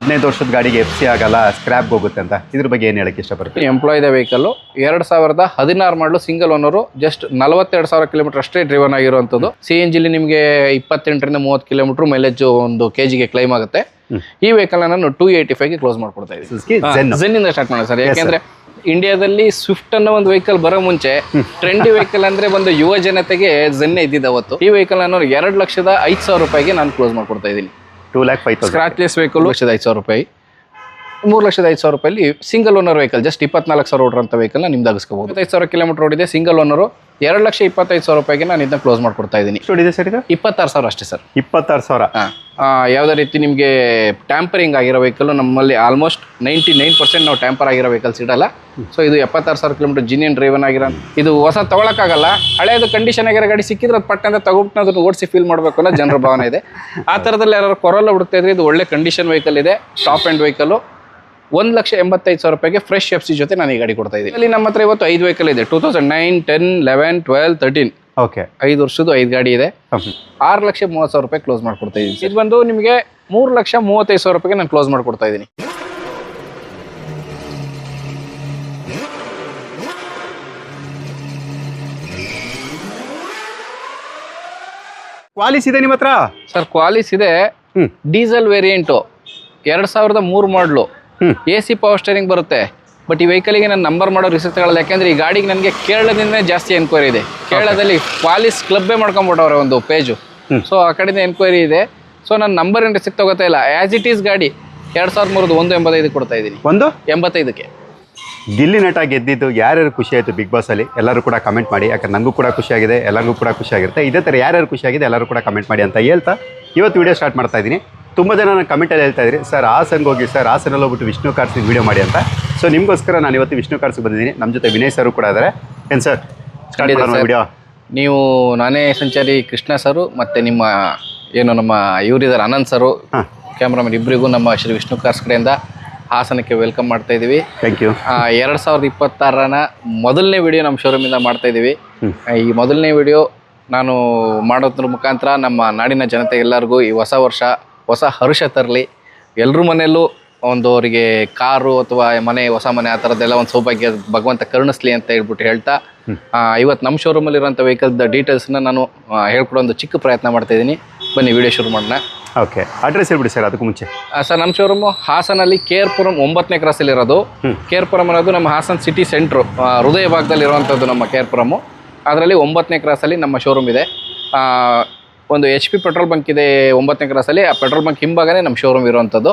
15 ವರ್ಷದ ಗಾಡಿಗೆ FC ಆಗಲ್ಲ, ಸ್ಕ್ರ್ಯಾಪ್ ಹೋಗುತ್ತೆ ಅಂತ, ಇದ್ರ ಬಗ್ಗೆ ಏನು ಹೇಳಕ್ಕೆ ಇಷ್ಟಪಡ್ತೀನಿ? ಎಂಪ್ಲಾಯ್ದ ವೆಹಿಕಲ್ಲು 2016 ಮಾಡಲು ಸಿಂಗಲ್ ಓನರು, ಜಸ್ಟ್ 42,000 ಕಿಲೋಮೀಟರ್ ಅಷ್ಟೇ ಡ್ರಿವನ್ ಆಗಿರುವಂಥದ್ದು. CNG ನಿಮಗೆ 28 ರಿಂದ 30 ಕಿಲೋಮೀಟರ್ ಮೈಲೇಜ್ ಒಂದು ಕೆಜಿಗೆ ಕ್ಲೈಮ್ ಆಗುತ್ತೆ. ಈ ವೆಹಿಕಲ್ ನಾನು 285 ಗೆ ಕ್ಲೋಸ್ ಮಾಡ್ಕೊಡ್ತಾ ಇದ್ದೀನಿ. ಝೆನ್ ಇಂದ ಸ್ಟಾರ್ಟ್ ಮಾಡೋಣ ಸರ್, ಯಾಕೆಂದ್ರೆ ಇಂಡಿಯಾದಲ್ಲಿ ಸ್ವಿಫ್ಟ್ ಅನ್ನೋ ಒಂದು ವೆಹಿಕಲ್ ಬರೋ ಮುಂಚೆ ಟ್ರೆಂಡಿ ವೆಹಿಕಲ್ ಅಂದ್ರೆ ಒಂದು ಯುವ ಜನತೆಗೆ ಝೆನ್ನೇ ಇದ್ದಿದ್ದು ಅವತ್ತು. ಈ ವೆಹಿಕಲ್ ನಾನು 2,05,000 ರೂಪಾಯಿಗೆ ನಾನು ಕ್ಲೋಸ್ ಮಾಡ್ಕೊಡ್ತಾ ಇದ್ದೀನಿ. 2,05,000 ಸ್ಕ್ರಾಚ್ಲೆಸ್ ವೆಹಿಕಲ್ 1,05,000 ರೂಪಾಯಿ. 3,05,000 ರೂಪಾಯಿ ಸಿಂಗಲ್ ಓನರ್ ವೆಹಿಕಲ್, ಜಸ್ಟ್ 24,000 ಓಡಿರೋಂಥ ವೆಹಿಕಲ್ ನಿಮ್ದು ಆಗಿಸ್ಕೋಬಹುದು. 25,000 ಕಿಲೋಮೀಟರ್ ಓಡಿದೆ, ಸಿಂಗಲ್ ಓನರು. 2,25,000 ರೂಪಾಯಿಗೆ ನಾನು ಇದನ್ನ ಕ್ಲೋಸ್ ಮಾಡ್ಕೊಡ್ತಾ ಇದ್ದೀನಿ. ಇದೆ ಸರ್ ಇದು? 26,000 ಅಷ್ಟೇ ಸರ್. 26,000. ಯಾವುದೇ ರೀತಿ ನಿಮಗೆ ಟ್ಯಾಂಪರಿಂಗ್ ಆಗಿರೋ ವೆಹಿಕಲ್ ನಮ್ಮಲ್ಲಿ ಆಲ್ಮೋಸ್ಟ್ 99% ನಾವು ಟ್ಯಾಂಪರ್ ಆಗಿರೋ ವೆಹಿಕಲ್ಸ್ ಇಡಲ್ಲ. ಸೊ ಇದು 76,000 ಕಿಲೋಮೀಟರ್ ಜಿನಿಯನ್ ಡ್ರೈವನ್ ಆಗಿರೋ, ಇದು ಹೊಸ ತಗೊಳಕ್ಕಾಗಲ್ಲ. ಹಳೆಯದು ಕಂಡೀಷನ್ ಆಗಿರೋ ಗಾಡಿ ಸಿಕ್ಕಿದ್ರೆ ಅದು ಪಟ್ಟಂತ ತಗೊಬಿಟ್ಟು ಅದನ್ನು ಓಡಿಸಿ ಫೀಲ್ ಮಾಡಬೇಕು ಅನ್ನೋ ಜನರ ಭಾವನೆ ಇದೆ. ಆ ಥರದಲ್ಲಿ ಯಾರು ಕೊರೋಲಾ ಹುಡುಕ್ತಾ ಇದ್ರೆ ಇದು ಒಳ್ಳೆ ಕಂಡೀಷನ್ ವೆಹಿಕಲ್ ಇದೆ, ಟಾಪ್ ಎಂಡ್ ವೆಹಿಕಲ್. 1,85,000 ರೂಪಾಯಿಗೆ ಫ್ರೆಶ್ FC ಜೊತೆ ನಾನು ಈ ಗಾಡಿ ಕೊಡ್ತಾ ಇದ್ದೀನಿ. ಇಲ್ಲಿ ನಮ್ಮ ಹತ್ರ ಇವತ್ತು 5 ವೆಹಿಕಲ್ ಇದೆ. 2009, 10, 11, 12, 13. ಓಕೆ, 5 ವರ್ಷದ್ದು 5 ಗಾಡಿ ಇದೆ. 6,30,000 ರೂಪಾಯಿ ಕ್ಲೋಸ್ ಮಾಡ್ಕೊಡ್ತಾ ಇದ್ದೀನಿ. ಇದು ಬಂದು ನಿಮಗೆ 3,35,000 ರೂಪಾಯಿಗೆ ನಾನು ಕ್ಲೋಸ್ ಮಾಡ್ಕೊಡ್ತಾ ಇದ್ದೀನಿ. ಕ್ವಾಲಿಸ್ ಇದೆ ನಿಮ್ಮ ಹತ್ರ ಸರ್? ಕ್ವಾಲಿಸ್ ಇದೆ, ಡೀಸೆಲ್ ವೇರಿಯಂಟು, 2003 ಮಾಡಲು, AC ಪವರ್ ಸ್ಟೇರಿಂಗ್ ಬರುತ್ತೆ. ಬಟ್ ಈ ವೆಹಿಕಲ್ಗೆ ನಾನು ನಂಬರ್ ಮಾಡೋ ರಿಸರ್ಚ್ ತಗೊಳ್ಳಲ್ಲ, ಯಾಕೆಂದ್ರೆ ಈ ಗಾಡಿಗೆ ನನಗೆ ಕೇರಳದಿಂದ ಜಾಸ್ತಿ ಎನ್ಕ್ವೈರಿ ಇದೆ. ಕೇರಳದಲ್ಲಿ ಕ್ವಾಲಿಸ್ ಕ್ಲಬ್ಬೇ ಮಾಡ್ಕೊಂಡ್ಬಿಟ್ಟವ್ರೆ ಒಂದು ಪೇಜು. ಸೊ ಆ ಕಡೆಯಿಂದ ಎನ್ಕ್ವೈರಿ ಇದೆ. ಸೊ ನಾನು ನಂಬರ್ ಏನು ರಿಸಿಕ್ ತಗೋತಾ ಇಲ್ಲ, ಆ್ಯಸ್ ಇಟ್ ಈಸ್ ಗಾಡಿ 2003 185 ಕೊಡ್ತಾ ಇದ್ದೀನಿ. 185ಕ್ಕೆ ಗಿಲ್ಲಿ ನಟ ಗೆದ್ದಿದ್ದು ಯಾರ್ಯಾರು ಖುಷಿ ಆಯಿತು ಬಿಗ್ ಬಾಸ್ ಅಲ್ಲಿ ಎಲ್ಲರೂ ಕೂಡ ಕಮೆಂಟ್ ಮಾಡಿ. ಯಾಕಂದ್ರೆ ನನಗೂ ಕೂಡ ಖುಷಿಯಾಗಿದೆ, ಎಲ್ಲರಿಗೂ ಕೂಡ ಖುಷಿಯಾಗಿರುತ್ತೆ. ಇದೇ ಥರ ಯಾರ್ಯಾರು ಖುಷಿಯಾಗಿದೆ ಎಲ್ಲರೂ ಕೂಡ ಕಮೆಂಟ್ ಮಾಡಿ ಅಂತ ಹೇಳ್ತಾ ಇವತ್ತು ವಿಡಿಯೋ ಸ್ಟಾರ್ಟ್ ಮಾಡ್ತಾ ಇದ್ದೀನಿ. ತುಂಬ ಜನ ನಾನು ಕಮೆಂಟಲ್ಲಿ ಹೇಳ್ತಾ ಇದ್ರಿ, ಸರ್ ಹಾಸನ್ಗೆ ಹೋಗಿ, ಸರ್ ಹಾಸನಲ್ಲಿ ಹೋಗ್ಬಿಟ್ಟು ವಿಷ್ಣು ಕಾರ್ಸಿಗೆ ವೀಡಿಯೋ ಮಾಡಿ ಅಂತ. ಸೊ ನಿಮಗೋಸ್ಕರ ನಾನು ಇವತ್ತು ವಿಷ್ಣು ಕಾರ್ಸಿಗೆ ಬಂದಿದ್ದೀನಿ. ನಮ್ಮ ಜೊತೆ ವಿನಯ್ ಸರ್ ಕೂಡ ಇದ್ದಾರೆ. ಏನು ಸರ್ ಸ್ಟಾರ್ಟ್ ಮಾಡೋಣ ವಿಡಿಯೋ? ನೀವು ನಾನೇ ಸಂಚಾರಿ ಕೃಷ್ಣ ಸರು ಮತ್ತು ನಿಮ್ಮ ಏನು ನಮ್ಮ ಇವರಿದ್ದಾರೆ ಅನಂತ್ ಸರು, ಕ್ಯಾಮ್ರಾಮನ್, ಇಬ್ಬರಿಗೂ ನಮ್ಮ ಶ್ರೀ ವಿಷ್ಣು ಕಾರ್ಸ್ ಕಡೆಯಿಂದ ಹಾಸನಕ್ಕೆ ವೆಲ್ಕಮ್ ಮಾಡ್ತಾ ಇದ್ದೀವಿ. Thank you. 2026 ಮೊದಲನೇ ವಿಡಿಯೋ ನಮ್ಮ ಶೋರೂಮಿಂದ ಮಾಡ್ತಾ ಇದ್ದೀವಿ. ಈ ಮೊದಲನೇ ವಿಡಿಯೋ ನಾನು ಮಾಡೋದ್ರ ಮುಖಾಂತರ ನಮ್ಮ ನಾಡಿನ ಜನತೆ ಎಲ್ಲರಿಗೂ ಈ ಹೊಸ ವರ್ಷ ಹೊಸ ಹರುಷ ತರಲಿ. ಎಲ್ಲರ ಮನೆಯಲ್ಲೂ ಒಂದು ಅವರಿಗೆ ಕಾರು ಅಥವಾ ಮನೆ, ಹೊಸ ಮನೆ, ಆ ಥರದ್ದೆಲ್ಲ ಒಂದು ಸೌಭಾಗ್ಯ ಭಗವಂತ ಕರುಣಿಸ್ಲಿ ಅಂತ ಹೇಳ್ಬಿಟ್ಟು ಹೇಳ್ತಾ, ಇವತ್ತು ನಮ್ಮ ಶೋರೂಮಲ್ಲಿರುವಂಥ ವೆಹಿಕಲ್ದ ಡೀಟೇಲ್ಸ್ನ ನಾನು ಹೇಳ್ಕೊಡೋ ಒಂದು ಚಿಕ್ಕ ಪ್ರಯತ್ನ ಮಾಡ್ತಾಯಿದ್ದೀನಿ. ಬನ್ನಿ ವಿಡಿಯೋ ಶುರು ಮಾಡೋಣ. ಓಕೆ, ಅಡ್ರೆಸ್ ಹೇಳ್ಬಿಡಿ ಸರ್ ಅದಕ್ಕೂ ಮುಂಚೆ. ಸರ್ ನಮ್ಮ ಶೋರೂಮು ಹಾಸನಲ್ಲಿ KR-ಪುರಂ 9ನೇ ಕ್ರಾಸಲ್ಲಿ ಇರೋದು. KR-ಪುರಂ ಅನ್ನೋದು ನಮ್ಮ ಹಾಸನ್ ಸಿಟಿ ಸೆಂಟ್ರು, ಹೃದಯ ಭಾಗದಲ್ಲಿ ಇರುವಂಥದ್ದು ನಮ್ಮ KR-ಪುರಮು. ಅದರಲ್ಲಿ 9ನೇ ಕ್ರಾಸಲ್ಲಿ ನಮ್ಮ ಶೋರೂಮ್ ಇದೆ. ಒಂದು HP ಪೆಟ್ರೋಲ್ ಬಂಕ್ ಇದೆ 9ನೇ ಕ್ರಾಸಲ್ಲಿ. ಆ ಪೆಟ್ರೋಲ್ ಬಂಕ್ ಹಿಂಭಾಗನೇ ನಮ್ಮ ಶೋರೂಮ್ ಇರುವಂಥದ್ದು.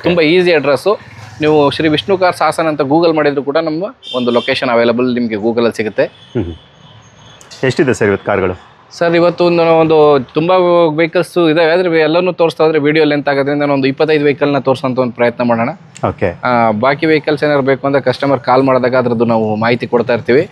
ತುಂಬ ಈಸಿ ಅಡ್ರೆಸ್ಸು. ನೀವು ಶ್ರೀ ವಿಷ್ಣು ಕಾರ್ಸ್ ಹಾಸನ್ ಅಂತ ಗೂಗಲ್ ಮಾಡಿದ್ರು ಕೂಡ ನಮ್ಮ ಒಂದು ಲೊಕೇಶನ್ ಅವೈಲಬಲ್ ನಿಮಗೆ ಗೂಗಲಲ್ಲಿ ಸಿಗುತ್ತೆ. ಎಷ್ಟಿದೆ ಸರ್ ಇವತ್ತು ಕಾರ್ಗಳು? ಸರ್ ಇವತ್ತು ಒಂದು ತುಂಬ ವೆಹಿಕಲ್ಸು ಇದಾವೆ, ಆದರೆ ಎಲ್ಲನೂ ತೋರಿಸ್ತಾ ಹೋದರೆ ವಿಡಿಯೋ ಲೆಂತ್ ಆಗೋದ್ರಿಂದ ಒಂದು 25 ವೆಹಿಕಲ್ನ ತೋರಿಸೋಂಥ ಒಂದು ಪ್ರಯತ್ನ ಮಾಡೋಣ. ಓಕೆ. ಬಾಕಿ ವೆಹಿಕಲ್ಸ್ ಏನಾದ್ರು ಬೇಕು ಅಂದರೆ ಕಸ್ಟಮರ್ ಕಾಲ್ ಮಾಡಿದಾಗ ಅದ್ರದ್ದು ನಾವು ಮಾಹಿತಿ ಕೊಡ್ತಾ ಇರ್ತೀವಿ.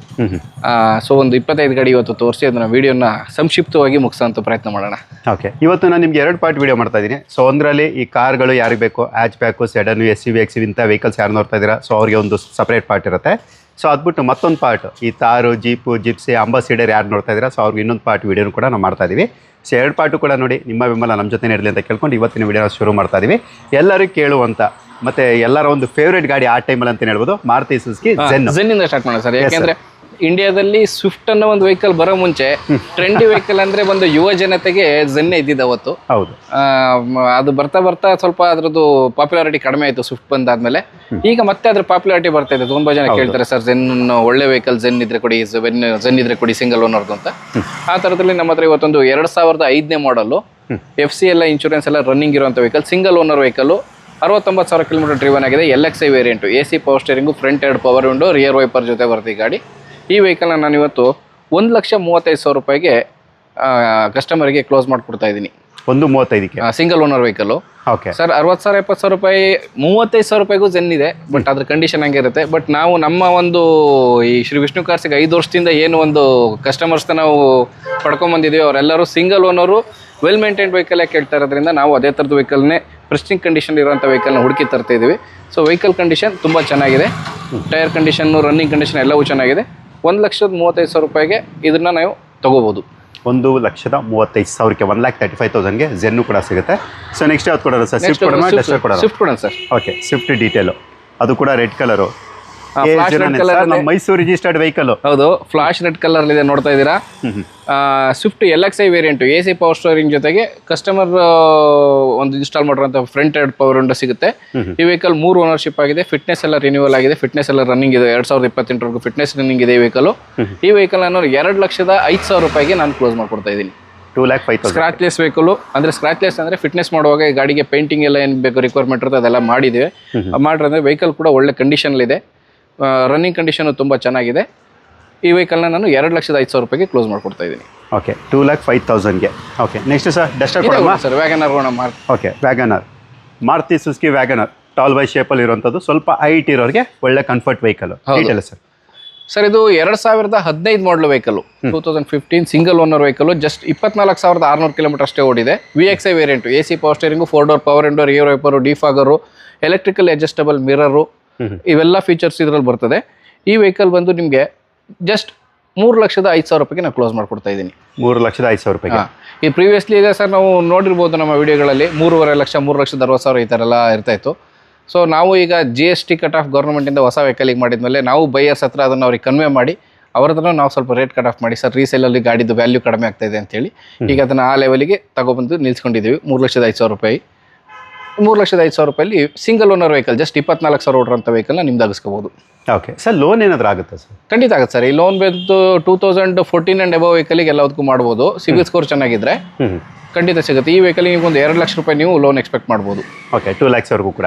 ಸೊ ಒಂದು 25 ಗಾಡಿ ಇವತ್ತು ತೋರಿಸಿ ಅದನ್ನು ವಿಡಿಯೋನ ಸಂಕ್ಷಿಪ್ತವಾಗಿ ಮುಗಿಸೋಂಥ ಪ್ರಯತ್ನ ಮಾಡೋಣ. ಓಕೆ, ಇವತ್ತು ನಾನು ನಿಮಗೆ 2 ಪಾರ್ಟ್ ವಿಡಿಯೋ ಮಾಡ್ತಾ ಇದ್ದೀನಿ. ಸೊ ಒಂದರಲ್ಲಿ ಈ ಕಾರ್ಗಳು ಯಾರಿಗೆ ಬೇಕು, ಹ್ಯಾಚ್ ಬ್ಯಾಕು, ಸೆಡನು, SUV, XUV ಇಂಥ ವೆಹಿಕಲ್ಸ್ ಯಾರು ನೋಡ್ತಾ ಇದ್ದೀರಾ, ಸೊ ಅವ್ರಿಗೆ ಒಂದು ಸಪ್ರೇಟ್ ಪಾರ್ಟ್ ಇರುತ್ತೆ. ಸೊ ಅದ್ಬಿಟ್ಟು ಮತ್ತೊಂದು ಪಾರ್ಟ್ ಈ ತಾರು, ಜೀಪು, ಜಿಪ್ಸಿ, ಅಂಬಾಸಿಡರ್ ಯಾರು ನೋಡ್ತಾ ಇದ್ದೀರಾ, ಸೊ ಅವ್ರಿಗೆ ಇನ್ನೊಂದು ಪಾರ್ಟ್ ವಿಡಿಯೋನು ಕೂಡ ನಾವು ಮಾಡ್ತಾ ಇದ್ದೀವಿ. ಸೊ 2 ಪಾರ್ಟು ಕೂಡ ನೋಡಿ, ನಿಮ್ಮ ಬೆಂಬಲ ನಮ್ಮ ಜೊತೆ ಇರಲಿ ಅಂತ ಕೇಳ್ಕೊಂಡು ಇವತ್ತಿನ ವಿಡಿಯೋನ ಶುರು ಮಾಡ್ತಾ ಇದ್ದೀವಿ. ಎಲ್ಲರಿಗೂ ಕೇಳುವಂಥ ಮತ್ತು ಎಲ್ಲರ ಒಂದು ಫೇವ್ರೇಟ್ ಗಾಡಿ ಆ ಟೈಮಲ್ಲಿ ಅಂತಲೇ ಹೇಳ್ಬೋದು, ಮಾರುತಿ ಸುಜುಕಿ ಝೆನ್ನಿಂದ ಸ್ಟಾರ್ಟ್ ಮಾಡೋಣ ಸರ್. ಯಾಕೆಂದರೆ ಇಂಡಿಯಾದಲ್ಲಿ ಸ್ವಿಫ್ಟ್ ಅನ್ನೋ ಒಂದು ವೆಹಿಕಲ್ ಬರೋ ಮುಂಚೆ ಟ್ರೆಂಡಿ ವೆಹಿಕಲ್ ಅಂದರೆ ಒಂದು ಯುವ ಜನತೆಗೆ ಝೆನ್ನೇ ಇದ್ದಿದ್ದು ಅವತ್ತು. ಹೌದು. ಅದು ಬರ್ತಾ ಬರ್ತಾ ಸ್ವಲ್ಪ ಅದರದ್ದು ಪಾಪ್ಯುಲಾರಿಟಿ ಕಡಿಮೆ ಆಯಿತು ಸ್ವಿಫ್ಟ್ ಬಂದಾದ್ಮೇಲೆ. ಈಗ ಮತ್ತೆ ಅದ್ರ ಪಾಪ್ಯುಲಾರಿಟಿ ಬರ್ತಾ ಇದೆ. ತುಂಬ ಜನ ಕೇಳ್ತಾರೆ, ಸರ್ ಝೆನ್ ಒಳ್ಳೆ ವೆಹಿಕಲ್, ಝೆನ್ ಇದ್ರೆ ಕೊಡಿ, ಝೆನ್ ಇದ್ರೆ ಕೊಡಿ ಸಿಂಗಲ್ ಓನರ್ದು ಅಂತ. ಆ ಥರದಲ್ಲಿ ನಮ್ಮ ಹತ್ರ ಇವತ್ತೊಂದು 2005ನೇ ಮಾಡಲು FC ಎಲ್ಲ ಇನ್ಶೂರೆನ್ಸ್ ಎಲ್ಲ ರನ್ನಿಂಗ್ ಇರುವಂಥ vehicle, single owner vehicle, 69,000 kilometre driven ಆಗಿದೆ. LXI variant, AC power steering, front 2 power window, rear wiper ಜೊತೆ ಬರುತ್ತೆ ಈ ಗಾಡಿ. ಈ ವೆಹಿಕಲ್ನ ನಾನು ಇವತ್ತು 1,35,000 ರೂಪಾಯಿಗೆ ಕಸ್ಟಮರಿಗೆ ಕ್ಲೋಸ್ ಮಾಡಿಕೊಡ್ತಾ ಇದ್ದೀನಿ. 135ಕ್ಕೆ single owner vehicle. Okay sir, 60,000 70,000 ರೂಪಾಯಿ, 35,000 ರೂಪಾಯಿಗೂ ಝೆನ್ ಇದೆ. ಬಟ್ ಅದ್ರ ಕಂಡೀಷನ್ ಹಂಗಿರುತ್ತೆ. ಬಟ್ ನಾವು ನಮ್ಮ ಒಂದು ಈ ಶ್ರೀ ವಿಷ್ಣು ಕಾರ್ಸಿಗೆ 5 ವರ್ಷದಿಂದ ಏನು ಒಂದು ಕಸ್ಟಮರ್ಸ್ನ ನಾವು ಪಡ್ಕೊಂಬಂದಿದ್ದೀವಿ, ಅವರೆಲ್ಲರೂ ಸಿಂಗಲ್ ಓನರು ವೆಲ್ ಮೇಂಟೈನ್ಡ್ ವೆಹಿಕಲ್ಲೇ ಕೇಳ್ತಾ ಇರೋದ್ರಿಂದ ನಾವು ಅದೇ ಥರದ ವೆಹಿಕಲ್ನೇ ಪ್ರೆಸ್ಟಿಂಗ್ ಕಂಡೀಷನ್ ಇರೋಂಥ ವೆಹಿಕಲ್ನ ಹುಡುಕಿ ತರ್ತಾ ಇದ್ದೀವಿ. ಸೊ ವೆಹಿಕಲ್ ಕಂಡೀಷನ್ ತುಂಬ ಚೆನ್ನಾಗಿದೆ, ಟೈರ್ ಕಂಡೀಷನ್ನು, ರನ್ನಿಂಗ್ ಕಂಡೀಷನ್ ಎಲ್ಲವೂ ಚೆನ್ನಾಗಿದೆ. 1,35,000 ರೂಪಾಯಿಗೆ ಇದನ್ನು ನಾವು ತೊಗೋಬೋದು. 1,35,000ಕ್ಕೆ 1,35,000ಗೆ ಝೆನ್ನು ಕೂಡ ಸಿಗುತ್ತೆ. ಸೊ ನೆಕ್ಸ್ಟ್ ಯಾವ್ದು ಕೊಡೋಣ ಸರ್? ಸ್ವಿಫ್ಟ್ ಕೊಡೋಣ, ಡಸ್ಟರ್ ಕೊಡೋಣ? ಸ್ವಿಫ್ಟ್ ಕೊಡೋಣ ಸರ್. ಓಕೆ, ಸ್ವಿಫ್ಟ್ ಡೀಟೇಲು ಅದು ಕೂಡ red colour. Flash red colour ನಮ್ಮ ಮೈಸೂರು ರಿಜಿಸ್ಟರ್ಡ್ ವೆಹಿಕಲ್. ಹೌದು, ಫ್ಲಾಶ್ ರೆಡ್ ಕಲರ್ ಇದೆ, ನೋಡ್ತಾ ಇದ್ದೀರಾ. Swift LXI variant AC power storing ಜೊತೆಗೆ ಕಸ್ಟಮರ್ ಒಂದು ಇನ್ಸ್ಟಾಲ್ ಮಾಡಿರುವಂಥ ಫ್ರಂಟ್ ಹೆಡ್ ಪವರ್ ವಿಂಡೋ ಸಿಗುತ್ತೆ. ಈ ವೆಹಿಕಲ್ 3 ಓನರ್ಶಿಪ್ ಆಗಿದೆ. ಫಿಟ್ನೆಸ್ ಎಲ್ಲ ರಿನ್ಯೂವಲ್ ಆಗಿದೆ, ಫಿಟ್ನೆಸ್ ಎಲ್ಲ ರನ್ನಿಂಗ್ ಇದೆ. 2028 ಫಿಟ್ನೆಸ್ ರನ್ನಿಂಗ್ ಇದೆ ಈ ವೆಹಿಕಲ್. ಈ ವೆಹಿಕಲ್ ನಾನು 2,05,000 ರೂಪಾಯಿಗೆ ನಾನು ಕ್ಲೋಸ್ ಮಾಡ್ಕೊಡ್ತಾ ಇದ್ದೀನಿ. 2,05,000 ಸ್ಕ್ರಾಚ್ಲೆಸ್ ವೆಹಿಕಲ್. ಅಂದರೆ ಸ್ಕ್ರಾಚ್ಲೆಸ್ ಅಂದರೆ ಫಿಟ್ನೆಸ್ ಮಾಡುವಾಗ ಗಾಡಿಗೆ ಪೇಂಟಿಂಗ್ ಎಲ್ಲ ಏನು ಬೇಕು ರಿಕ್ವೈರ್ಮೆಂಟ್ ಇರುತ್ತೆ ಅದೆಲ್ಲ ಮಾಡಿದ್ದೀವಿ. ಮಾಡಿದ್ರೆ ವೆಹಿಕಲ್ ಕೂಡ ಒಳ್ಳೆ ಕಂಡೀಷನಲ್ಲಿದೆ, ರನ್ನಿಂಗ್ ಕಂಡೀಷನ್ ತುಂಬ ಚೆನ್ನಾಗಿದೆ. ಈ ವೆಹಿಕಲ್ನ ನಾನು 2,05,000 ರೂಪಾಯಿಗೆ ಕ್ಲೋಸ್ ಮಾಡ್ಕೊಡ್ತಾ ಇದ್ದೀನಿ. ಓಕೆ, 2,05,000ಗೆ. ಓಕೆ, ನೆಕ್ಸ್ಟ್ ಸರ್ ಡಸ್ಟರ್ ಕೊಡೋಣ sir. WagonR okay, WagonR, Maruti Suzuki WagonR tall boy ಶೇಪಲ್ಲಿ ಇರುವಂಥದ್ದು, ಸ್ವಲ್ಪ ಹೈಟ್ ಇರೋರಿಗೆ ಒಳ್ಳೆ comfort vehicle. Detail sir? Sir, ಇದು 2015 model vehicle, 2015 single owner vehicle. Just 24,600 kilometre ಅಷ್ಟೇ ಓಡಿದೆ. VXI variant, AC power steering, 4 door power window, rear wiper, defogger, electrical adjustable mirror, ಇವೆಲ್ಲ features ಇದರಲ್ಲಿ ಬರ್ತದೆ. ಈ ವೆಹಿಕಲ್ ಬಂದು ನಿಮಗೆ ಜಸ್ಟ್ 3,05,000 ರೂಪಾಯಿಗೆ ನಾನು ಕ್ಲೋಸ್ ಮಾಡ್ಕೊಡ್ತಾ ಇದ್ದೀನಿ. 3,05,000 ರೂಪಾಯಿಗೆ. ಈ ಪ್ರೀವಿಯಸ್ಲಿ ಈಗ ಸರ್ ನಾವು ನೋಡಿರ್ಬೋದು ನಮ್ಮ ವಿಡಿಯೋಗಳಲ್ಲಿ 3,50,000 3,60,000 ಈ ಥರ ಎಲ್ಲ ಇರ್ತಾಯಿತ್ತು. ಸೊ ನಾವು ಈಗ GST ಕಟ್ ಆಫ್ ಗೌರ್ಮೆಂಟಿಂದ ಹೊಸ ವೆಹಿಕಲಿಗೆ ಮಾಡಿದ್ಮೇಲೆ ನಾವು ಬೈಯರ್ಸ್ ಹತ್ರ ಅದನ್ನು ಅವ್ರಿಗೆ ಕನ್ವೆ ಮಾಡಿ ಅವ್ರ ಹತ್ರ ನಾವು ಸ್ವಲ್ಪ ರೇಟ್ ಕಟ್ ಆಫ್ ಮಾಡಿ, ಸರ್ ರೀಸೇಲಲ್ಲಿ ಗಾಡಿದು ವ್ಯಾಲ್ಯೂ ಕಡಿಮೆ ಆಗ್ತಾ ಇದೆ ಅಂತೇಳಿ ಈಗ ಅದನ್ನು ಆ ಲೆವೆಲಿಗೆ ತಗೊಬಂದು ನಿಲ್ಸ್ಕೊಂಡಿದ್ದೀವಿ. 3,05,000 ರೂಪಾಯಿ. 3,05,000 ರೂಪಾಯಲ್ಲಿ ಸಿಂಗಲ್ ಓನರ್ ವೆಹಿಕಲ್, ಜಸ್ಟ್ 24,000 ಓಡಿರೋಂಥ ವೆಹಿಕಲ್ನ ನಿಮ್ದು ಆಗಿಸ್ಕೋಬೋದು. ಓಕೆ ಸರ್, ಲೋನ್ ಏನಾದರೂ ಆಗುತ್ತೆ ಸರ್? ಖಂಡಿತ ಆಗುತ್ತೆ ಸರ್. ಈ ಲೋನ್ ಬಂದು 2014 ಆ್ಯಂಡ್ ಅಬವ್ ವೆಹಿಕಲಿಗೆ ಎಲ್ಲದಕ್ಕೂ ಮಾಡ್ಬೋದು. ಸಿಬಿಲ್ ಸ್ಕೋರ್ ಚೆನ್ನಾಗಿದ್ರೆ ಖಂಡಿತ ಸಿಗುತ್ತೆ. ಈ ವೆಹಿಕಲಿಗೆ ನೀವು ಒಂದು 2 ಲಕ್ಷ ರೂಪಾಯಿ ನೀವು ಲೋನ್ ಎಕ್ಸ್ಪೆಕ್ಟ್ ಮಾಡ್ಬೋದು. ಓಕೆ, 2 ಲ್ಯಾಕ್ಸ್ವರೆಗೂ ಕೂಡ.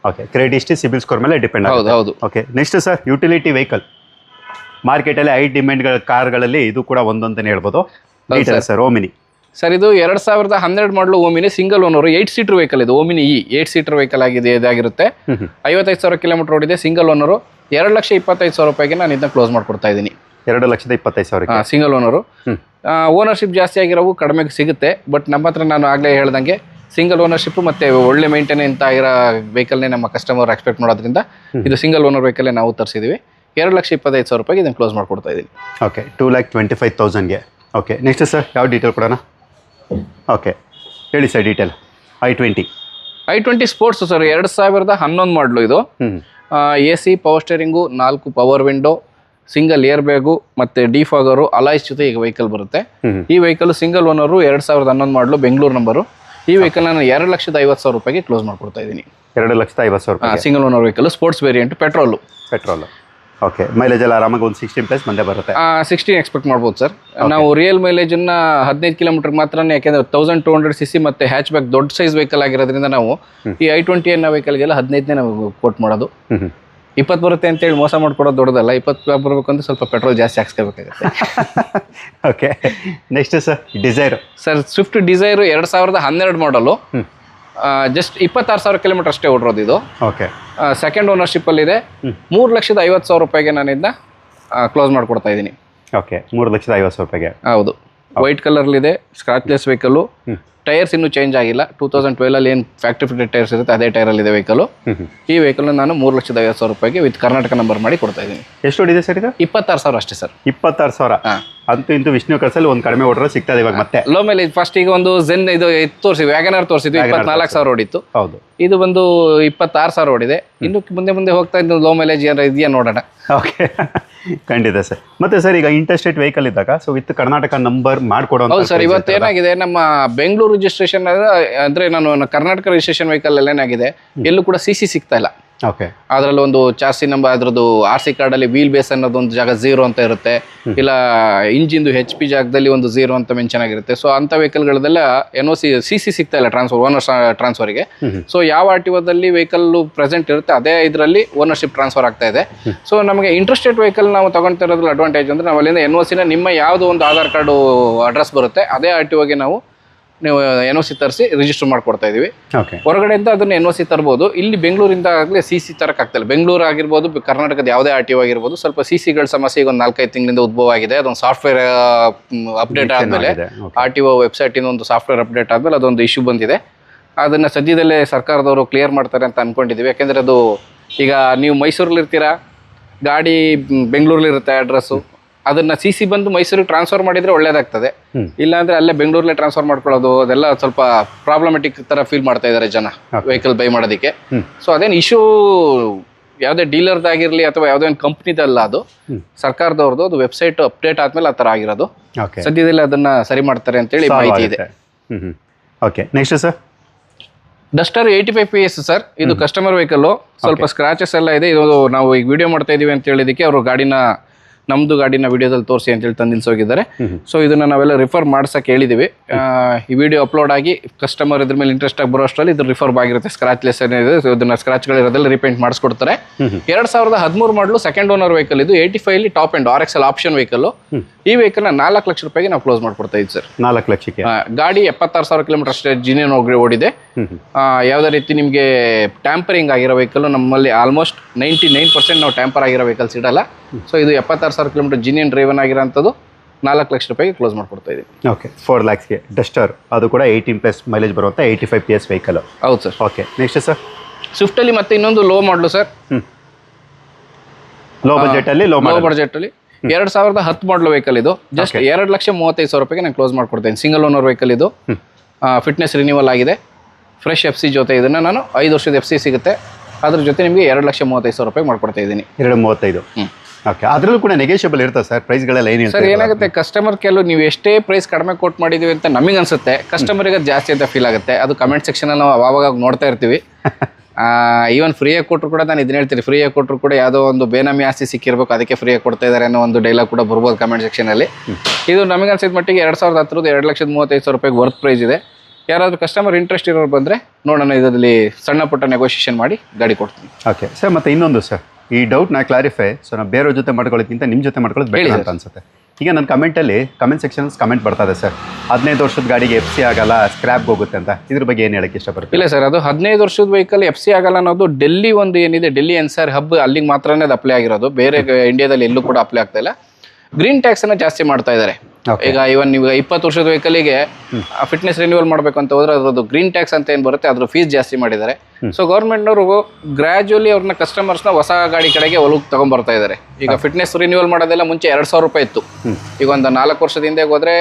Okay, credit history, CIBIL score ಮೇಲೆ ಡಿಪೆಂಡ್ ಆಗುತ್ತೆ. ಹೌದು. Okay, next sir utility vehicle. ಮಾರ್ಕೆಟಲ್ಲಿ ಹೈ ಡಿಮ್ಯಾಂಡ್ಗಳ ಕಾರ್ಗಳಲ್ಲಿ ಇದು ಕೂಡ ಒಂದಂತಲೇ ಹೇಳ್ಬೋದು. Detail sir? ಓಮಿನಿ ಸರ್, ಇದು 2012 ಮಾಡಲು Omni single owner 8 seater vehicle. ಇದು ಓಮಿನಿ 8 ಸೀಟರ್ ವೆಹಿಕಲ್ ಆಗಿದೆ, ಇದಾಗಿರುತ್ತೆ. 55,000 ಕಿಲೋಮೀಟರ್ ಓಡಿದೆ. ಸಿಂಗಲ್ ಓನರು 2,25,000 ರೂಪಾಯಿಗೆ ನಾನು ಇದನ್ನ ಕ್ಲೋಸ್ ಮಾಡ್ಕೊಡ್ತಾ ಇದ್ದೀನಿ. 2,25,000 ಸಿಂಗಲ್ ಓನರು. ಓನರ್ಶಿಪ್ ಜಾಸ್ತಿ ಆಗಿರೋವು ಕಡಿಮೆ ಸಿಗುತ್ತೆ. ಬಟ್ ನಮ್ಮ ಹತ್ರ ನಾನು ಆಗಲೇ ಹೇಳ್ದಂಗೆ ಸಿಂಗಲ್ ಓನರ್ಶಿಪ್ ಮತ್ತು ಒಳ್ಳೆ ಮೇಂಟೆನೆನ್ಸ್ ಆಗಿರೋ ವೆಹಿಕಲ್ನೇ ನಮ್ಮ ಕಸ್ಟಮರ್ ಎಕ್ಸ್ಪೆಕ್ಟ್ ಮಾಡೋದ್ರಿಂದ ಇದು ಸಿಂಗಲ್ ಓನರ್ ವೆಹಿಕಲ್ಲೇ ನಾವು ತರಿಸಿದ್ದೀವಿ. 2,25,000 ರೂಪಾಯಿಗೆ ಇದನ್ನು ಕ್ಲೋಸ್ ಮಾಡ್ಕೊಡ್ತಾ ಇದ್ದೀನಿ. ಓಕೆ, 2,25,000ಗೆ. ಓಕೆ, ನೆಕ್ಸ್ಟ್ ಸರ್ ಯಾವ ಡೀಟೇಲ್ ಕೊಡೋಣ? ಓಕೆ, ಹೇಳಿ sir detail. i20 sports sir, 2011 ಮಾಡಲು ಇದು. AC power steering, 4 power window, single air bag ಮತ್ತು ಡಿಫಾಗರು, ಅಲಾಯ್ಸ್ ಜೊತೆ ಈಗ ವೆಹಿಕಲ್ ಬರುತ್ತೆ. ಈ ವೆಹಿಕಲ್ ಸಿಂಗಲ್ ಓನರು, 2011 ಮಾಡಲು, ಬೆಂಗಳೂರು ನಂಬರು. ಈ ವೆಹಿಕಲ್ ನಾನು 2,50,000 ರೂಪಾಯಿಗೆ ಕ್ಲೋಸ್ ಮಾಡ್ಕೊಡ್ತಾ ಇದ್ದೀನಿ. 2,50,000 ರೂಪಾಯಿ. Single owner vehicle, sports variant, petrol. Okay, mileage ಎಲ್ಲ ಆರಾಮಾಗಿ ಒಂದು 16+ ಬಂದೇ ಬರುತ್ತೆ. 16 ಎಕ್ಸ್ಪೆಕ್ಟ್ ಮಾಡ್ಬೋದು ಸರ್. ನಾವು ರಿಯಲ್ ಮೈಲೇಜನ್ನ 15 ಕಿಲೋಮೀಟರ್ ಮಾತ್ರ, ಯಾಕೆಂದರೆ 1200cc ಮತ್ತು ಹ್ಯಾಚ್ ಬ್ಯಾಕ್ ದೊಡ್ಡ ಸೈಜ್ ವೆಹಿಕಲ್ ಆಗಿರೋದ್ರಿಂದ ನಾವು ಈ i20 ಅನ್ನೋ ವೆಹಿಕಲ್ಗೆಲ್ಲ 15ನೇ ನಾವು ಕೋಟ್ ಮಾಡೋದು. 20 ಬರುತ್ತೆ ಅಂತೇಳಿ ಮೋಸ ಮಾಡ್ಕೊಡೋದು ದೊಡ್ಡದಲ್ಲ. 20 ಬರಬೇಕಂದ್ರೆ ಸ್ವಲ್ಪ ಪೆಟ್ರೋಲ್ ಜಾಸ್ತಿ ಹಾಕ್ಸ್ಕೋಬೇಕಾಗುತ್ತೆ. Okay, next sir Dzire. Sir, Swift Dzire 2012 model, just 26,000 kilometre ಅಷ್ಟೇ ಓಡಿರೋದು ಇದು. Okay, second ಓನರ್ಶಿಪ್ಪಲ್ಲಿದೆ. 3,50,000 ರೂಪಾಯಿಗೆ ನಾನು ಇದನ್ನ ಕ್ಲೋಸ್ ಮಾಡ್ಕೊಡ್ತಾ ಇದ್ದೀನಿ. ಓಕೆ, 3,50,000 ರೂಪಾಯಿಗೆ. ಹೌದು, ವೈಟ್ ಕಲರ್ಲಿದೆ, ಸ್ಕ್ರಾಚ್ಲೆಸ್ ವೆಹಿಕಲು. ಟೈರ್ಸ್ ಇನ್ನೂ ಚೇಂಜ್ ಆಗಿಲ್ಲ. 2012 ಏನು ಫ್ಯಾಕ್ಟ್ರಿ ಫಿಟೆಡ್ ಟೈರ್ಸ್ ಇರುತ್ತೆ ಅದೇ ಟೈರಲ್ಲಿದೆ ವೆಹಿಕಲು. ಈ ವೆಹಿಕಲ್ನ ನಾನು 3,50,000 ರೂಪಾಯಿಗೆ ವಿತ್ ಕರ್ನಾಟಕ ನಂಬರ್ ಮಾಡಿ ಕೊಡ್ತಾ ಇದ್ದೀನಿ. ಎಷ್ಟು ಹೊಡಿದೆ ಸರ್ ಇದು? 26,000 ಅಷ್ಟೇ ಸರ್. 26,000. ಅಂತೂ ಇಂತೂ ವಿಷ್ಣು ಕಳ್ಸಲ್ಲಿ ಒಂದು ಕಡಿಮೆ ಓಡ್ರೆ ಸಿಗ್ತದೆ ಇವಾಗ. ಮತ್ತೆ ಲೋ ಮೇಲೆ ಫಸ್ಟ್ ಈಗ ಒಂದು ಝೆನ್ ಇದು ತೋರಿಸಿದ್ವಿ, ವ್ಯಾಗನರ್ ತೋರಿಸಿದ್ವಿ, 24,000 ಓಡಿತ್ತು. ಹೌದು, ಇದು ಬಂದು 26,000 ಓಡಿದೆ. ಇನ್ನು ಮುಂದೆ ಹೋಗ್ತಾ ಇದ್ದು ಲೋ ಮೈಲೇಜ್ ಏನಾರ ಇದೆಯಾ ನೋಡೋಣ. ಓಕೆ, ಖಂಡಿತ ಸರ್. ಮತ್ತೆ ಸರ್ ಈಗ ಇಂಟರ್ಸ್ಟೇಟ್ ವೆಹಿಕಲ್ ಇದ್ದಾಗ ಸೊ ವಿತ್ ಕರ್ನಾಟಕ ನಂಬರ್ ಮಾಡ್ಕೊಡೋ. ಹೌದು ಸರ್, ಇವತ್ತು ಏನಾಗಿದೆ, ನಮ್ಮ ಬೆಂಗಳೂರು ರಿಜಿಸ್ಟ್ರೇಷನ್ ಅಂದ್ರೆ ನಾನು ಕರ್ನಾಟಕ ರಿಜಿಸ್ಟ್ರೇಷನ್ ವೆಹಿಕಲ್ ಎಲ್ಲ ಏನಾಗಿದೆ, ಎಲ್ಲೂ ಕೂಡ CC ಸಿಗ್ತಾ ಇಲ್ಲ. ಓಕೆ, ಅದರಲ್ಲಿ ಒಂದು ಚಾರ್ಸಿ ನಂಬರ್, ಅದ್ರದ್ದು RC ಕಾರ್ಡಲ್ಲಿ ವೀಲ್ ಬೇಸ್ ಅನ್ನೋದು ಒಂದು ಜಾಗ 0 ಅಂತ ಇರುತ್ತೆ, ಇಲ್ಲ ಇಂಜಿನ್ದು HP ಜಾಗದಲ್ಲಿ ಒಂದು 0 ಅಂತ ಮೆನ್ಷನ್ ಆಗಿರುತ್ತೆ. ಸೊ ಅಂಥ ವೆಹಿಕಲ್ಗಳದೆಲ್ಲ NOC CC ಸಿಗ್ತಾ ಇಲ್ಲ ಟ್ರಾನ್ಸ್ಫರ್, ಓನರ್ ಟ್ರಾನ್ಸ್ಫರ್ಗೆ. ಸೊ ಯಾವ RTOದಲ್ಲಿ ವೆಹಿಕಲ್ ಪ್ರೆಸೆಂಟ್ ಇರುತ್ತೆ ಅದೇ ಇದರಲ್ಲಿ ಓನರ್ಶಿಪ್ ಟ್ರಾನ್ಸ್ಫರ್ ಆಗ್ತಾ ಇದೆ. ಸೊ ನಮಗೆ ಇಂಟ್ರೆಸ್ಟೆಡ್ ವೆಹಿಕಲ್ ನಾವು ತಗೊಳ್ತಿರೋದ್ರಲ್ಲಿ ಅಡ್ವಾಂಟೇಜ್ ಅಂದರೆ ನಾವು ಅಲ್ಲಿಂದ NOCನ ನಿಮ್ಮ ಯಾವುದೋ ಒಂದು ಆಧಾರ್ ಕಾರ್ಡು ಅಡ್ರೆಸ್ ಬರುತ್ತೆ ಅದೇ RTOಗೆ ನಾವು ನೀವು NOC ತರಿಸಿ ರಿಜಿಸ್ಟರ್ ಮಾಡ್ಕೊಡ್ತಾ ಇದೀವಿ. ಹೊರಗಡೆಯಿಂದ ಅದನ್ನ NOC ತರ್ಬೋದು. ಇಲ್ಲಿ ಬೆಂಗಳೂರಿಂದ ಆಗಲೇ CC ತರಕ್ಕಾಗ್ತಿಲ್ಲ. ಬೆಂಗಳೂರು ಆಗಿರ್ಬೋದು, ಕರ್ನಾಟಕದ ಯಾವುದೇ RTO ಆಗಿರ್ಬೋದು, ಸ್ವಲ್ಪ CCಗಳ ಸಮಸ್ಯೆ ಈಗ ಒಂದು 4-5 ತಿಂಗಳಿಂದ ಉದ್ಭವ ಆಗಿದೆ. ಅದೊಂದು ಸಾಫ್ಟ್ವೇರ್ ಅಪ್ಡೇಟ್ ಆದಮೇಲೆ, RTO ವೆಬ್ಸೈಟಿಂದ ಒಂದು ಸಾಫ್ಟ್ವೇರ್ ಅಪ್ಡೇಟ್ ಆದಮೇಲೆ ಅದೊಂದು ಇಶ್ಯೂ ಬಂದಿದೆ. ಅದನ್ನು ಸದ್ಯದಲ್ಲೇ ಸರ್ಕಾರದವರು ಕ್ಲಿಯರ್ ಮಾಡ್ತಾರೆ ಅಂತ ಅಂದ್ಕೊಂಡಿದ್ದೀವಿ. ಯಾಕೆಂದರೆ ಅದು ಈಗ ನೀವು ಮೈಸೂರಲ್ಲಿ ಇರ್ತೀರಾ, ಗಾಡಿ ಬೆಂಗಳೂರಲ್ಲಿರುತ್ತೆ ಅಡ್ರೆಸ್ಸು, ಅದನ್ನ ಸಿ ಬಂದು ಮೈಸೂರಿಗೆ ಟ್ರಾನ್ಸ್ಫರ್ ಮಾಡಿದ್ರೆ ಒಳ್ಳೇದಾಗ್ತದೆ. ಇಲ್ಲಾಂದ್ರೆ ಅಲ್ಲೇ ಬೆಂಗಳೂರಲ್ಲೇ ಟ್ರಾನ್ಸ್ಫರ್ ಮಾಡ್ಕೊಳ್ಳೋದು ಅದೆಲ್ಲ ಸ್ವಲ್ಪ ಪ್ರಾಬ್ಲಮೆಟಿಕ್ ತರ ಫೀಲ್ ಮಾಡ್ತಾ ಇದ್ದಾರೆ ಜನ ವೆಹಿಕಲ್ ಬೈ ಮಾಡೋದಕ್ಕೆ. ಸೊ ಅದೇನು ಇಶ್ಯೂ ಯಾವುದೇ ಡೀಲರ್ದಾಗಿರ್ಲಿ ಅಥವಾ ಯಾವುದೇ ಒಂದು ಕಂಪ್ನಿದಲ್ಲ, ಅದು ಸರ್ಕಾರದವ್ರದ್ದು. ಅದು ವೆಬ್ಸೈಟ್ ಅಪ್ಡೇಟ್ ಆದ್ಮೇಲೆ ಆ ಥರ ಆಗಿರೋದು. ಸದ್ಯದಲ್ಲಿ ಅದನ್ನ ಸರಿ ಮಾಡ್ತಾರೆ ಅಂತೇಳಿ ಮಾಹಿತಿ ಇದೆ. Okay, next sir Duster 85 PS sir. ಇದು ಕಸ್ಟಮರ್ ವೆಹಿಕಲ್. ಸ್ವಲ್ಪ ಸ್ಕ್ರಾಚಸ್ ಎಲ್ಲ ಇದೆ. ಇದು ನಾವು ಈಗ ವಿಡಿಯೋ ಮಾಡ್ತಾ ಇದೀವಿ ಅಂತ ಹೇಳಿದಕ್ಕೆ ಅವರು ನಮ್ದು ಗಾಡಿನ ವಿಡಿಯೋದಲ್ಲಿ ತೋರಿಸಿ ಅಂತೇಳಿ ತಂದು ನಿಲ್ಸೋಗಿದ್ದಾರೆ. ಸೊ ಇದನ್ನ ನಾವೆಲ್ಲ ರಿಫರ್ ಮಾಡ್ಸಕ್ಕೆ ಹೇಳಿದೀವಿ. ಈ ವಿಡಿಯೋ ಅಪ್ಲೋಡ್ ಆಗಿ ಕಸ್ಟಮರ್ ಇದ್ರ ಮೇಲೆ ಇಂಟ್ರೆಸ್ಟ್ ಆಗಿ ಬರೋ ಅಷ್ಟರಲ್ಲಿ ಇದು ರಿಫರ್ ಆಗಿರುತ್ತೆ. ಸ್ಕ್ರಾಚ್ಲೆಸ್ ಏನಿದೆ ಇದನ್ನ ಸ್ಕ್ರಾಚ್ಗಳಿರೋದೆಲ್ಲ ರಿಪೇಂಟ್ ಮಾಡಿಸ್ಕೊಡ್ತಾರೆ. 2013 ಮಾಡಲು ಸೆಕೆಂಡ್ ಓನರ್ ವೆಹಿಕಲ್ ಇದು. 85 ಅಲ್ಲಿ top end RXL option vehicle. ಈ ವೆಹಿಕಲ್ ನ 4 ಲಕ್ಷ ರೂಪಾಯಿಗೆ ನಾವು ಕ್ಲೋಸ್ ಮಾಡ್ಕೊಡ್ತಾ ಇದ್ದೀವಿ ಸರ್. 4 ಲಕ್ಷಕ್ಕೆ ಗಾಡಿ 76,000 ಕಿಲೋಮೀಟರ್ ಅಷ್ಟೇ ಜಿನಿಯನ್ ಓಡಿದೆ. ಯಾವುದೇ ರೀತಿ ನಿಮಗೆ ಟ್ಯಾಂಪರಿಂಗ್ ಆಗಿರೋ ವೆಹಿಕಲ್ ನಮ್ಮಲ್ಲಿ ಆಲ್ಮೋಸ್ಟ್ 99% ನಾವು ಟ್ಯಾಂಪರ್ ಆಗಿರೋ ವೆಹಿಕಲ್ಸ್ ಇಡಲ್ಲ. ಸೊ ಇದು 76,000 ಕಿಲೋಮೀಟರ್ ಜಿನಿಯನ್ ಡ್ರೈವನ್ ಆಗಿರೋಂಥದ್ದು 4 ಲಕ್ಷ ರೂಪಾಯಿಗೆ ಕ್ಲೋಸ್ ಮಾಡ್ಕೊಡ್ತಾ ಇದ್ದೀವಿ. ಓಕೆ, 4 ಲ್ಯಾಕ್ಸ್ಗೆ ಡಸ್ಟರ್, ಅದು ಕೂಡ 18+ ಮೈಲೇಜ್ ಬರುವಂಥ 85 PS ವೆಹಿಕಲ್. ಹೌದು ಸರ್. ಓಕೆ, ನೆಕ್ಸ್ಟ್ ಸರ್ ಸ್ವಿಫ್ಟಲ್ಲಿ ಮತ್ತೆ ಇನ್ನೊಂದು ಲೋ ಮಾಡಲು ಸರ್. ಲೋ ಬಜೆಟಲ್ಲಿ 2010 ಮಾಡಲ್ ವೆಹಿಕಲ್ ಇದು. ಜಸ್ಟ್ 2,35,000 ರೂಪಾಯಿಗೆ ನಾನು ಕ್ಲೋಸ್ ಮಾಡ್ಕೊಡ್ತೇನೆ. ಸಿಂಗಲ್ ಓನರ್ ವೆಹಿಕಲ್ ಇದು. ಫಿಟ್ನೆಸ್ ರಿನ್ಯೂವಲ್ ಆಗಿದೆ. ಫ್ರೆಶ್ FC ಜೊತೆ ಇದನ್ನು ನಾನು 5 ವರ್ಷದ FC ಸಿಗುತ್ತೆ. ಅದ್ರ ಜೊತೆ ನಿಮಗೆ 2,35,000 ರೂಪಾಯಿ ಮಾಡ್ಕೊಡ್ತಾ ಇದ್ದೀನಿ. 2,35. ಓಕೆ, ಅದರಲ್ಲೂ ಕೂಡ ನೆಗೋಷಿಯಬಲ್ ಇರ್ತದೆ ಸರ್ ಪ್ರೈಸ್ಗಳೆಲ್ಲ ಏನು ಸರ್? ಏನಾಗುತ್ತೆ, ಕಸ್ಟಮರ್ ಕೆಲವು ನೀವು ಎಷ್ಟೇ ಪ್ರೈಸ್ ಕಡಿಮೆ ಕೊಟ್ಟು ಮಾಡಿದೀವಿ ಅಂತ ನಮಗೆ ಅನ್ಸುತ್ತೆ, ಕಸ್ಟಮರಿಗೆ ಜಾಸ್ತಿ ಅಂತ ಫೀಲ್ ಆಗುತ್ತೆ. ಅದು ಕಮೆಂಟ್ ಸೆಕ್ಷನಲ್ಲಿ ನಾವು ಅವಾಗ ನೋಡ್ತಾ ಇರ್ತೀವಿ. ಈವನ್ ಫ್ರೀಯಾಗಿ ಕೊಟ್ಟರು ಕೂಡ ನಾನು ಇದನ್ನ ಹೇಳ್ತೀನಿ, ಫ್ರೀಯಾಗಿ ಕೊಟ್ಟರು ಕೂಡ ಯಾವುದೋ ಒಂದು ಬೇನಾಮಿ ಆಸ್ತಿ ಸಿಕ್ಕಿರ್ಬೇಕು, ಅದಕ್ಕೆ ಫ್ರೀಯಾಗಿ ಕೊಡ್ತಾ ಇದ್ದಾರೆ ಅನ್ನೋ ಒಂದು ಡೈಲಾಗ್ ಕೂಡ ಬರ್ಬೋದು ಕಮೆಂಟ್ ಸೆಕ್ಷನಲ್ಲಿ. ಇದು ನಮಗೆ ಅನ್ಸಿದ ಮಟ್ಟಿಗೆ 2010 2,35,000 ರೂಪಾಯಿಗೆ ವರ್ತ್ ಪ್ರೈಸ್ ಇದೆ. ಯಾರಾದರೂ ಕಸ್ಟಮರ್ ಇಂಟ್ರೆಸ್ಟ್ ಇರೋರು ಬಂದರೆ ನೋಡೋಣ, ಇದರಲ್ಲಿ ಸಣ್ಣ ಪುಟ್ಟ ನೆಗೋಷಿಯೇಷನ್ ಮಾಡಿ ಗಾಡಿ ಕೊಡ್ತೀನಿ. ಓಕೆ ಸರ್, ಮತ್ತು ಇನ್ನೊಂದು ಸರ್, ಈ ಡೌಟ್ನ ಕ್ಲಾರಿಫೈ ಸೊ ನಾವು ಬೇರೆಯವ್ರ ಜೊತೆ ಮಾಡ್ಕೊಳ್ಳೋಕ್ಕಿಂತ ನಿಮ್ಮ ಜೊತೆ ಮಾಡ್ಕೊಳ್ಳೋದು ಬೆಟರ್ ಅಂತ ಅನ್ಸುತ್ತೆ. ಈಗ ನನ್ನ ಕಮೆಂಟ್ ಸೆಕ್ಷನ್ ಕಮೆಂಟ್ ಬರ್ತದೆ ಸರ್, 15 ವರ್ಷದ ಗಾಡಿಗೆ FC ಆಗಲ್ಲ, ಸ್ಕ್ರ್ಯಾಪ್ ಹೋಗುತ್ತೆ ಅಂತ. ಇದ್ರ ಬಗ್ಗೆ ಏನು ಹೇಳಕ್ಕೆ ಇಷ್ಟಪಡ್ತೀನಿ? ಇಲ್ಲ ಸರ್, ಅದು 15 ವರ್ಷದ ವೆಹಿಕಲ್ FC ಆಗಲ್ಲ ಅನ್ನೋದು ಡೆಲ್ಲಿ ಒಂದು ಏನಿದೆ, ಡೆಲ್ಲಿ NCR ಹಬ್, ಅಲ್ಲಿಗೆ ಮಾತ್ರನೇ ಅದು ಅಪ್ಲೈ ಆಗಿರೋದು. ಬೇರೆ ಇಂಡಿಯಾದಲ್ಲಿ ಎಲ್ಲೂ ಕೂಡ ಅಪ್ಲೈ ಆಗ್ತಾ ಇಲ್ಲ. ಗ್ರೀನ್ ಟ್ಯಾಕ್ಸ್ ಅನ್ನ ಜಾಸ್ತಿ ಮಾಡ್ತಾ ಇದ್ದಾರೆ. ಈಗ ಇವನ್ ನೀವು 20 ವರ್ಷದ ವೆಹಿಕಲ್ಗೆ ಫಿಟ್ನೆಸ್ ರಿನ್ಯೂವಲ್ ಮಾಡಬೇಕು ಅಂತ ಹೋದ್ರೆ ಅದ್ರದ್ದು ಗ್ರೀನ್ ಟ್ಯಾಕ್ಸ್ ಅಂತ ಏನು ಬರುತ್ತೆ, ಅದ್ರ ಫೀಸ್ ಜಾಸ್ತಿ ಮಾಡಿದ್ದಾರೆ. ಸೊ ಗೌರ್ಮೆಂಟ್ನವರು ಗ್ರಾಜುವಲಿ ಅವ್ರನ್ನ ಕಸ್ಟಮರ್ಸ್ನ ಹೊಸ ಗಾಡಿ ಕಡೆಗೆ ಒಲುಗ್ ತಗೊಂಡ್ಬರ್ತಾ ಇದ್ದಾರೆ. ಈಗ ಫಿಟ್ನೆಸ್ ರಿನ್ಯೂವಲ್ ಮಾಡೋದೆಲ್ಲ ಮುಂಚೆ 2,000 ರೂಪಾಯಿ ಇತ್ತು. ಈಗ ಒಂದು 4 ವರ್ಷದ ಹಿಂದೆ ಹೋದ್ರೆ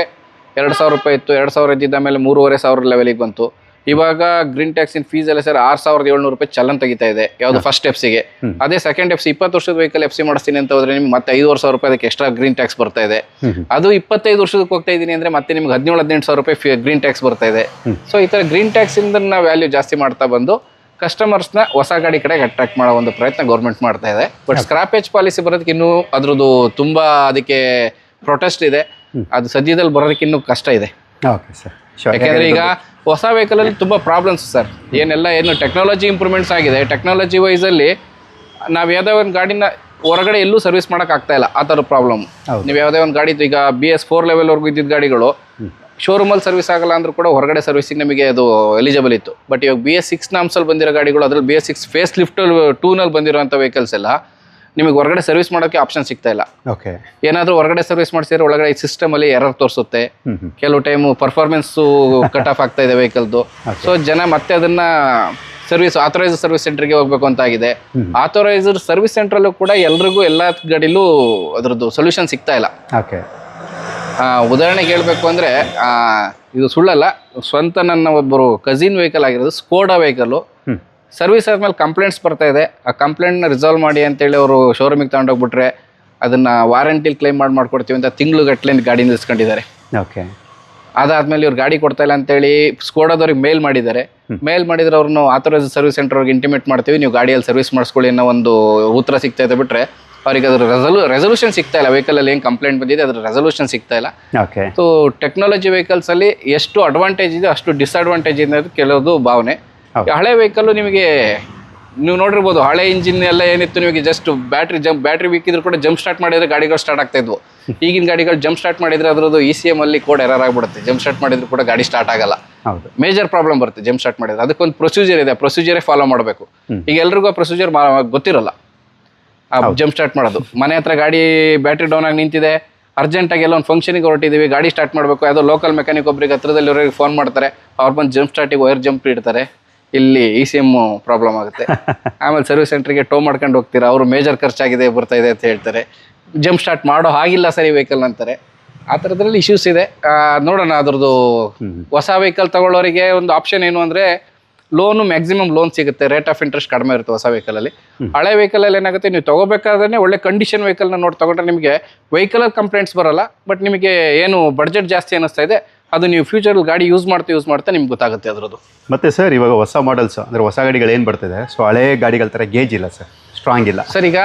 2,000 ರೂಪಾಯಿ ಇತ್ತು. 2,000 ಇದ್ದಿದ್ದ ಮೇಲೆ 3,500 ಲೆವೆಲಿಗೆ ಬಂತು. ಇವಾಗ ಗ್ರೀನ್ ಟ್ಯಾಕ್ಸ್ ಇನ್ ಫೀಸ್ ಎಲ್ಲ ಸರ್ 6,700 ರೂಪಾಯಿ ಚಲನ್ ತೆಗಿತಾ ಇದೆ, ಯಾವುದು ಫಸ್ಟ್ FC-ಗೆ. ಅದೇ ಸೆಕೆಂಡ್ FC 20 ವರ್ಷದ ವೆಹಿಕಲ್ FC ಮಾಡಿಸ್ತೀನಿ ಅಂತ ಹೋದ್ರೆ ನಿಮ್ಗೆ ಮತ್ತೆ 5,000 ರೂಪಾಯಿ ಅದಕ್ಕೆ ಎಕ್ಸ್ಟ್ರಾ ಗ್ರೀನ್ ಟ್ಯಾಕ್ಸ್ ಬರ್ತಾ ಇದೆ. ಅದು 25 ವರ್ಷದಕ್ಕೆ ಹೋಗ್ತಾ ಇದ್ದೀನಿ ಅಂದ್ರೆ ಮತ್ತೆ ನಿಮ್ಗೆ 17,000-18,000 ರೂಪಾಯಿ ಗ್ರೀನ್ ಟ್ಯಾಕ್ಸ್ ಬರ್ತಾ ಇದೆ. ಸೊ ಈ ತರ ಗ್ರೀನ್ ಟ್ಯಾಕ್ಸ್ ಇಂದ ವ್ಯಾಲ್ಯೂ ಜಾಸ್ತಿ ಮಾಡ್ತಾ ಬಂದು ಕಸ್ಟಮರ್ಸ್ನ ಹೊಸ ಗಾಡಿ ಕಡೆಗೆ ಅಟ್ರಾಕ್ಟ್ ಮಾಡೋ ಒಂದು ಪ್ರಯತ್ನ ಗೌರ್ಮೆಂಟ್ ಮಾಡ್ತಾ ಇದೆ. ಬಟ್ ಸ್ಕ್ರಾಪೇಜ್ ಪಾಲಿಸಿ ಬರೋದಕ್ಕೆ ಇನ್ನೂ ಅದ್ರದ್ದು ತುಂಬಾ ಅದಕ್ಕೆ ಪ್ರೊಟೆಸ್ಟ್ ಇದೆ. ಅದು ಸದ್ಯದಲ್ಲಿ ಬರೋದಕ್ಕೆ ಇನ್ನೂ ಕಷ್ಟ ಇದೆ. ಓಕೆ ಸರ್, ಯಾಕೆಂದ್ರೆ ಈಗ ಹೊಸ ವೆಹಿಕಲ್ ಅಲ್ಲಿ ತುಂಬಾ ಪ್ರಾಬ್ಲಮ್ಸ್ ಸರ್. ಏನು ಟೆಕ್ನಾಲಜಿ ಇಂಪ್ರೂವ್ಮೆಂಟ್ಸ್ ಆಗಿದೆ. ಟೆಕ್ನಾಲಜಿ ವೈಸ್ ಅಲ್ಲಿ ನಾವು ಯಾವುದೇ ಒಂದು ಗಾಡಿನ ಹೊರಗಡೆ ಎಲ್ಲೂ ಸರ್ವಿಸ್ ಮಾಡಕ್ ಆಗ್ತಾ ಇಲ್ಲ, ಆ ಥರ ಪ್ರಾಬ್ಲಮ್. ನೀವು ಯಾವುದೇ ಒಂದು ಗಾಡಿ ಈಗ BS4 ಲೆವೆಲ್ವರೆಗೂ ಇದ್ದಿದ್ದ ಗಾಡಿಗಳು ಶೋರೂಮಲ್ಲಿ ಸರ್ವಿಸ್ ಆಗಲ್ಲ ಅಂದ್ರೂ ಕೂಡ ಹೊರಗಡೆ ಸರ್ವಿಸಿಂಗ್ ನಮಗೆ ಅದು ಎಲಿಜಿಬಲ್ ಇತ್ತು. ಬಟ್ ಇವಾಗ BS6 ನಾಮ್ಸಲ್ಲಿ ಬಂದಿರೋ ಗಾಡಿಗಳು, ಅದ್ರಲ್ಲಿ BS6 ಫೇಸ್ ಲಿಫ್ಟ್ 2ನಲ್ಲಿ ಬಂದಿರೋಂಥ ವೆಹಿಕಲ್ಸ್ ಎಲ್ಲ ನಿಮಗೆ ಹೊರಗಡೆ ಸರ್ವಿಸ್ ಮಾಡೋಕ್ಕೆ ಆಪ್ಷನ್ ಸಿಗ್ತಾ ಇಲ್ಲ. ಓಕೆ, ಏನಾದರೂ ಹೊರಗಡೆ ಸರ್ವಿಸ್ ಮಾಡಿಸಿದ್ರೆ ಒಳಗಡೆ ಈ ಸಿಸ್ಟಮಲ್ಲಿ ಎರರ್ ತೋರಿಸುತ್ತೆ. ಕೆಲವು ಟೈಮು ಪರ್ಫಾರ್ಮೆನ್ಸು ಕಟ್ ಆಫ್ ಆಗ್ತಾ ಇದೆ ವೆಹಿಕಲ್ದು. ಸೊ ಜನ ಮತ್ತೆ ಅದನ್ನ ಆಥರೈಸ್ಡ್ ಸರ್ವಿಸ್ ಸೆಂಟರ್ಗೆ ಹೋಗ್ಬೇಕು ಅಂತ ಆಗಿದೆ. ಆಥರೈಸ್ಡ್ ಸರ್ವಿಸ್ ಸೆಂಟ್ರಲ್ಲೂ ಕೂಡ ಎಲ್ರಿಗೂ ಎಲ್ಲ ಗಾಡಿಲೂ ಅದರದ್ದು ಸೊಲ್ಯೂಷನ್ ಸಿಗ್ತಾ ಇಲ್ಲ. ಓಕೆ, ಉದಾಹರಣೆಗೆ ಹೇಳಬೇಕು ಅಂದರೆ ಇದು ಸುಳ್ಳಲ್ಲ, ಸ್ವಂತ ನನ್ನ ಒಬ್ಬರು ಕಸಿನ್ ವೆಹಿಕಲ್ ಆಗಿರೋದು ಸ್ಕೋಡಾ ವೆಹಿಕಲ್ಲು. ಸರ್ವಿಸ್ ಆದ್ಮೇಲೆ ಕಂಪ್ಲೇಂಟ್ಸ್ ಬರ್ತಾ ಇದೆ. ಆ ಕಂಪ್ಲೇಂಟ್ನ ರಿಸಾಲ್ವ್ ಮಾಡಿ ಅಂತೇಳಿ ಅವರು ಶೋರೂಮಿಗೆ ತಗೊಂಡೋಗ್ಬಿಟ್ರೆ ಅದನ್ನ ವಾರಂಟಿಲಿ ಕ್ಲೈಮ್ ಮಾಡ್ಕೊಡ್ತೀವಿ ಅಂತ ತಿಂಗ್ಳುಗಟ್ಟಲೆ ಗಾಡಿ ನಿಲ್ಸ್ಕೊಂಡಿದ್ದಾರೆ. ಓಕೆ, ಅದಾದ್ಮೇಲೆ ಇವ್ರು ಗಾಡಿ ಕೊಡ್ತಾ ಇಲ್ಲ ಅಂತೇಳಿ ಸ್ಕೋಡಾದವ್ರಿಗೆ ಮೇಲ್ ಮಾಡಿದ್ದಾರೆ. ಮೇಲ್ ಮಾಡಿದ್ರೆ ಅವ್ರನ್ನು ಆಥರೈಸ್ಡ್ ಸರ್ವಿಸ್ ಸೆಂಟರ್ ಅವ್ರಿಗೆ ಇಂಟಿಮೇಟ್ ಮಾಡ್ತೀವಿ, ನೀವು ಗಾಡಿಯಲ್ಲಿ ಸರ್ವಿಸ್ ಮಾಡಿಸ್ಕೊಳ್ಳಿ ಅನ್ನೋ ಒಂದು ಉತ್ತರ ಸಿಗ್ತಾ ಇದೆ. ಬಿಟ್ರೆ ಅವ್ರಿಗೆ ಅದ್ರ ರೆಸಲ್ಯೂಷನ್ ಸಿಗ್ತಾ ಇಲ್ಲ. ವೆಹಿಕಲ್ ಅಲ್ಲಿ ಏನು ಕಂಪ್ಲೇಂಟ್ ಬಂದಿದೆ ಅದ್ರ ರೆಸಲ್ಯೂಷನ್ ಸಿಗ್ತಾ ಇಲ್ಲ. ಸೊ ಟೆಕ್ನಾಲಜಿ ವೆಹಿಕಲ್ಸ್ ಅಲ್ಲಿ ಎಷ್ಟು ಅಡ್ವಾಂಟೇಜ್ ಇದೆ ಅಷ್ಟು ಡಿಸ್ಅಡ್ವಾಂಟೇಜ್ ಇದೆ ಕೆಲವುದು ಭಾವನೆ. ಹಳೆ ವೆಹಿಕಲ್ ನಿಮಗೆ ನೀವು ನೋಡಿರ್ಬೋದು, ಹಳೆ ಇಂಜಿನ್ ಎಲ್ಲ ಏನಿತ್ತು ನಿಮಗೆ ಜಸ್ಟ್ ಬ್ಯಾಟ್ರಿ ಬೇಕಿದ್ರು ಕೂಡ ಜಂಪ್ ಸ್ಟಾರ್ಟ್ ಮಾಡಿದ್ರೆ ಗಾಡಿಗಳು ಸ್ಟಾರ್ಟ್ ಆಗ್ತಾ ಇದ್ವು. ಈಗಿನ ಗಾಡಿಗಳು ಜಂಪ್ ಸ್ಟಾರ್ಟ್ ಮಾಡಿದ್ರೆ ಅದ್ರದ್ದು ECM ಅಲ್ಲಿ ಕೋಡ್ ಎರರ್ ಆಗ್ಬಿಡುತ್ತೆ. ಜಂಪ್ ಸ್ಟಾರ್ಟ್ ಮಾಡಿದ್ರು ಕೂಡ ಗಾಡಿ ಸ್ಟಾರ್ಟ್ ಆಗಲ್ಲ. ಮೇಜರ್ ಪ್ರಾಬ್ಲಮ್ ಬರುತ್ತೆ ಜಂಪ್ ಸ್ಟಾರ್ಟ್ ಮಾಡಿದ್ರೆ. ಅದಕ್ಕೊಂದು ಪ್ರೊಸೀಜರ್ ಇದೆ, ಪ್ರೊಸೀಜರೇ ಫಾಲೋ ಮಾಡಬೇಕು. ಈಗ ಎಲ್ರಿಗೂ ಆ ಪ್ರೊಸೀಜರ್ ಗೊತ್ತಿರಲ್ಲ. ಜಂಪ್ ಸ್ಟಾರ್ಟ್ ಮಾಡೋದು, ಮನೆ ಹತ್ರ ಗಾಡಿ ಬ್ಯಾಟ್ರಿ ಡೌನ್ ಆಗಿ ನಿಂತಿದೆ, ಅರ್ಜೆಂಟಾಗಿ ಎಲ್ಲ ಒಂದು ಫಂಕ್ಷನಿಗೆ ಹೊರಟಿದ್ದೀವಿ, ಗಾಡಿ ಸ್ಟಾರ್ಟ್ ಮಾಡಬೇಕು, ಯಾವುದೋ ಲೋಕಲ್ ಮೆಕ್ಯಾನಿಕ್ ಒಬ್ಬರಿಗೆ ಹತ್ರದಲ್ಲಿರೋರಿಗೆ ಫೋನ್ ಮಾಡ್ತಾರೆ, ಅವ್ರು ಬಂದು ಜಂಪ್ ಸ್ಟಾರ್ಟಿಗೆ ವೈರ್ ಜಂಪ್ ಇಡ್ತಾರೆ, ಇಲ್ಲಿ ECM ಪ್ರಾಬ್ಲಮ್ ಆಗುತ್ತೆ. ಆಮೇಲೆ ಸರ್ವಿಸ್ ಸೆಂಟ್ರಿಗೆ ಟೋ ಮಾಡ್ಕೊಂಡು ಹೋಗ್ತೀರಾ, ಅವರು ಮೇಜರ್ ಖರ್ಚಾಗಿದೆ ಬರ್ತಾ ಇದೆ ಅಂತ ಹೇಳ್ತಾರೆ. ಜಂಪ್ ಸ್ಟಾರ್ಟ್ ಮಾಡೋ ಹಾಗಿಲ್ಲ ಸರ್ ಈ ವೆಹಿಕಲ್ ಅಂತಾರೆ. ಆ ಥರದ್ರಲ್ಲಿ ಇಶ್ಯೂಸ್ ಇದೆ. ನೋಡೋಣ ಅದ್ರದ್ದು. ಹೊಸ ವೆಹಿಕಲ್ ತಗೊಳ್ಳೋರಿಗೆ ಒಂದು ಆಪ್ಷನ್ ಏನು ಅಂದರೆ ಲೋನು ಮ್ಯಾಕ್ಸಿಮಮ್ ಲೋನ್ ಸಿಗುತ್ತೆ, ರೇಟ್ ಆಫ್ ಇಂಟ್ರೆಸ್ಟ್ ಕಡಿಮೆ ಇರುತ್ತೆ ಹೊಸ ವೆಹಿಕಲಲ್ಲಿ. ಹಳೆ ವೆಹಿಕಲಲ್ಲಿ ಏನಾಗುತ್ತೆ, ನೀವು ತೊಗೋಬೇಕಾದ್ರೆ ಒಳ್ಳೆ ಕಂಡೀಷನ್ ವೆಹಿಕಲ್ನ ನೋಡಿ ತೊಗೊಂಡ್ರೆ ನಿಮಗೆ ವೆಹಿಕಲಲ್ಲಿ ಕಂಪ್ಲೇಂಟ್ಸ್ ಬರೋಲ್ಲ. ಬಟ್ ನಿಮಗೆ ಏನು ಬಡ್ಜೆಟ್ ಜಾಸ್ತಿ ಅನ್ನಿಸ್ತಾ ಇದೆ ಅದು ನೀವು ಫ್ಯೂಚರಲ್ಲಿ ಗಾಡಿ ಯೂಸ್ ಮಾಡ್ತಾ ನಿಮ್ಗೆ ಗೊತ್ತಾಗುತ್ತೆ ಅದರದ್ದು. ಮತ್ತು ಸರ್ ಇವಾಗ ಹೊಸ ಮಾಡಲ್ಸ್ ಅಂದರೆ ಹೊಸ ಗಾಡಿಗಳು ಏನು ಬರ್ತಿದೆ, ಸೊ ಹಳೆ ಗಾಡಿಗಳ ಥರ ಗೇಜ್ ಇಲ್ಲ ಸರ್, ಸ್ಟ್ರಾಂಗ್ ಇಲ್ಲ ಸರ್. ಈಗ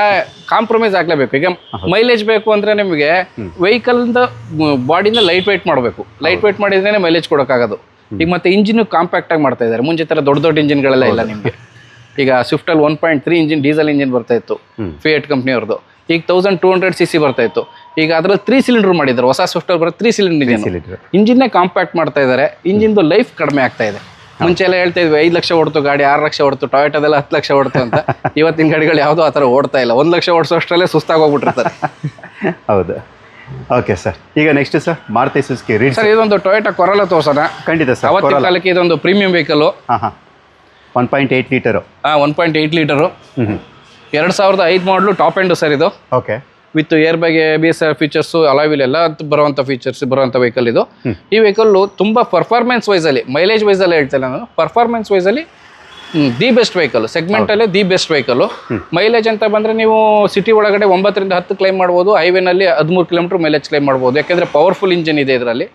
ಕಾಂಪ್ರಮೈಸ್ ಆಗಲೇಬೇಕು. ಈಗ ಮೈಲೇಜ್ ಬೇಕು ಅಂದರೆ ನಿಮಗೆ ವೆಹಿಕಲ್ದ ಬಾಡಿನ ಲೈಟ್ ವೆಯ್ಟ್ ಮಾಡಬೇಕು. ಲೈಟ್ ವೆಯ್ಟ್ ಮಾಡಿದ್ರೇ ಮೈಲೇಜ್ ಕೊಡೋಕ್ಕಾಗೋದು. ಈಗ ಮತ್ತೆ ಇಂಜಿನ್ ಕಾಂಪ್ಯಾಕ್ಟ್ ಆಗಿ ಮಾಡ್ತಾ ಇದ್ದಾರೆ. ಮುಂಚೆ ಥರ ದೊಡ್ಡ ಇಂಜಿನ್ಗಳೆಲ್ಲ ಇಲ್ಲ ನಿಮಗೆ. ಈಗ ಸ್ವಿಫ್ಟಲ್ಲಿ 1.3 ಇಂಜಿನ್ ಡೀಸೆಲ್ ಇಂಜಿನ್ ಬರ್ತಾ ಇತ್ತು ಫಿಯಟ್ ಕಂಪ್ನಿಯವ್ರದ್ದು. ಈಗ 1200cc ಬರ್ತಾ ಇತ್ತು. ಈಗ ಅದರಲ್ಲಿ 3 ಸಿಲಿಂಡರ್ ಮಾಡಿದ್ದಾರೆ. ಹೊಸ ಸ್ವಿಫ್ಟಲ್ಲಿ ಬರೋ 3 ಸಿಲಿಂಡರ್ ಇಂಜಿನ್ನೇ ಕಾಂಪ್ಯಾಕ್ಟ್ ಮಾಡ್ತಾ ಇದ್ದಾರೆ. ಇಂಜಿನ್ದು ಲೈಫ್ ಕಡಿಮೆ ಆಗ್ತಾ ಇದೆ. ಮುಂಚೆ ಎಲ್ಲ ಹೇಳ್ತಾ ಇದ್ವಿ 5 ಲಕ್ಷ ಓಡ್ತು ಗಾಡಿ, 6 ಲಕ್ಷ ಓಡ್ತು, ಟೊಯೋಟೋದೆಲ್ಲ 10 ಲಕ್ಷ ಓಡ್ತು ಅಂತ. ಇವತ್ತಿನ ಗಾಡಿಗಳು ಯಾವುದೋ ಆ ಥರ ಓಡ್ತಾ ಇಲ್ಲ. 1 ಲಕ್ಷ ಓಡಿಸೋಷ್ಟರಲ್ಲೇ ಸುಸ್ತಾಗಿ ಹೋಗ್ಬಿಟ್ಟಿರ್ತಾರೆ. ಹೌದು. ಓಕೆ ಸರ್, ಈಗ next sir Maruti Suzuki read. Sir ಇದೊಂದು ಟೊಯೋಟಾ ಕೊರೋಲಾ ತೋರ್ಸೋಣ. ಖಂಡಿತ ಸರ್. ಅವತ್ತಿನ ಕಾಲಕ್ಕೆ ಇದೊಂದು premium vehicle. 1.8 litre. 1.8 litre 2005 model top end sir ಇದು. Okay. With air bag, ABS features, alloy wheel ಎಲ್ಲ ಬರುವಂಥ ಫೀಚರ್ಸ್ ಬರುವಂಥ ವೆಹಿಕಲ್ ಇದು. ಈ ವೆಹಿಕಲ್ಲು ತುಂಬ ಪರ್ಫಾರ್ಮೆನ್ಸ್ ವೈಸಲ್ಲಿ, ಮೈಲೇಜ್ ವೈಸಲ್ಲಿ ಹೇಳ್ತೇನೆ ನಾನು, ಪರ್ಫಾರ್ಮೆನ್ಸ್ ವೈಸಲ್ಲಿ ದಿ ಬೆಸ್ಟ್ ವೆಹಿಕಲ್, ಸೆಗ್ಮೆಂಟಲ್ಲೇ ದಿ ಬೆಸ್ಟ್ ವೆಹಿಕಲ್. ಮೈಲೇಜ್ ಅಂತ ಬಂದರೆ ನೀವು ಸಿಟಿ ಒಳಗಡೆ 9 ರಿಂದ 10 ಕ್ಲೈಮ್ ಮಾಡ್ಬೋದು, ಹೈವೇನಲ್ಲಿ 13 ಕಿಲೋಮೀಟರ್ ಮೈಲೇಜ್ ಕ್ಲೈಮ್ ಮಾಡ್ಬೋದು. ಯಾಕೆಂದರೆ ಪವರ್ಫುಲ್ ಇಂಜಿನ್ ಇದೆ ಇದರಲ್ಲಿ.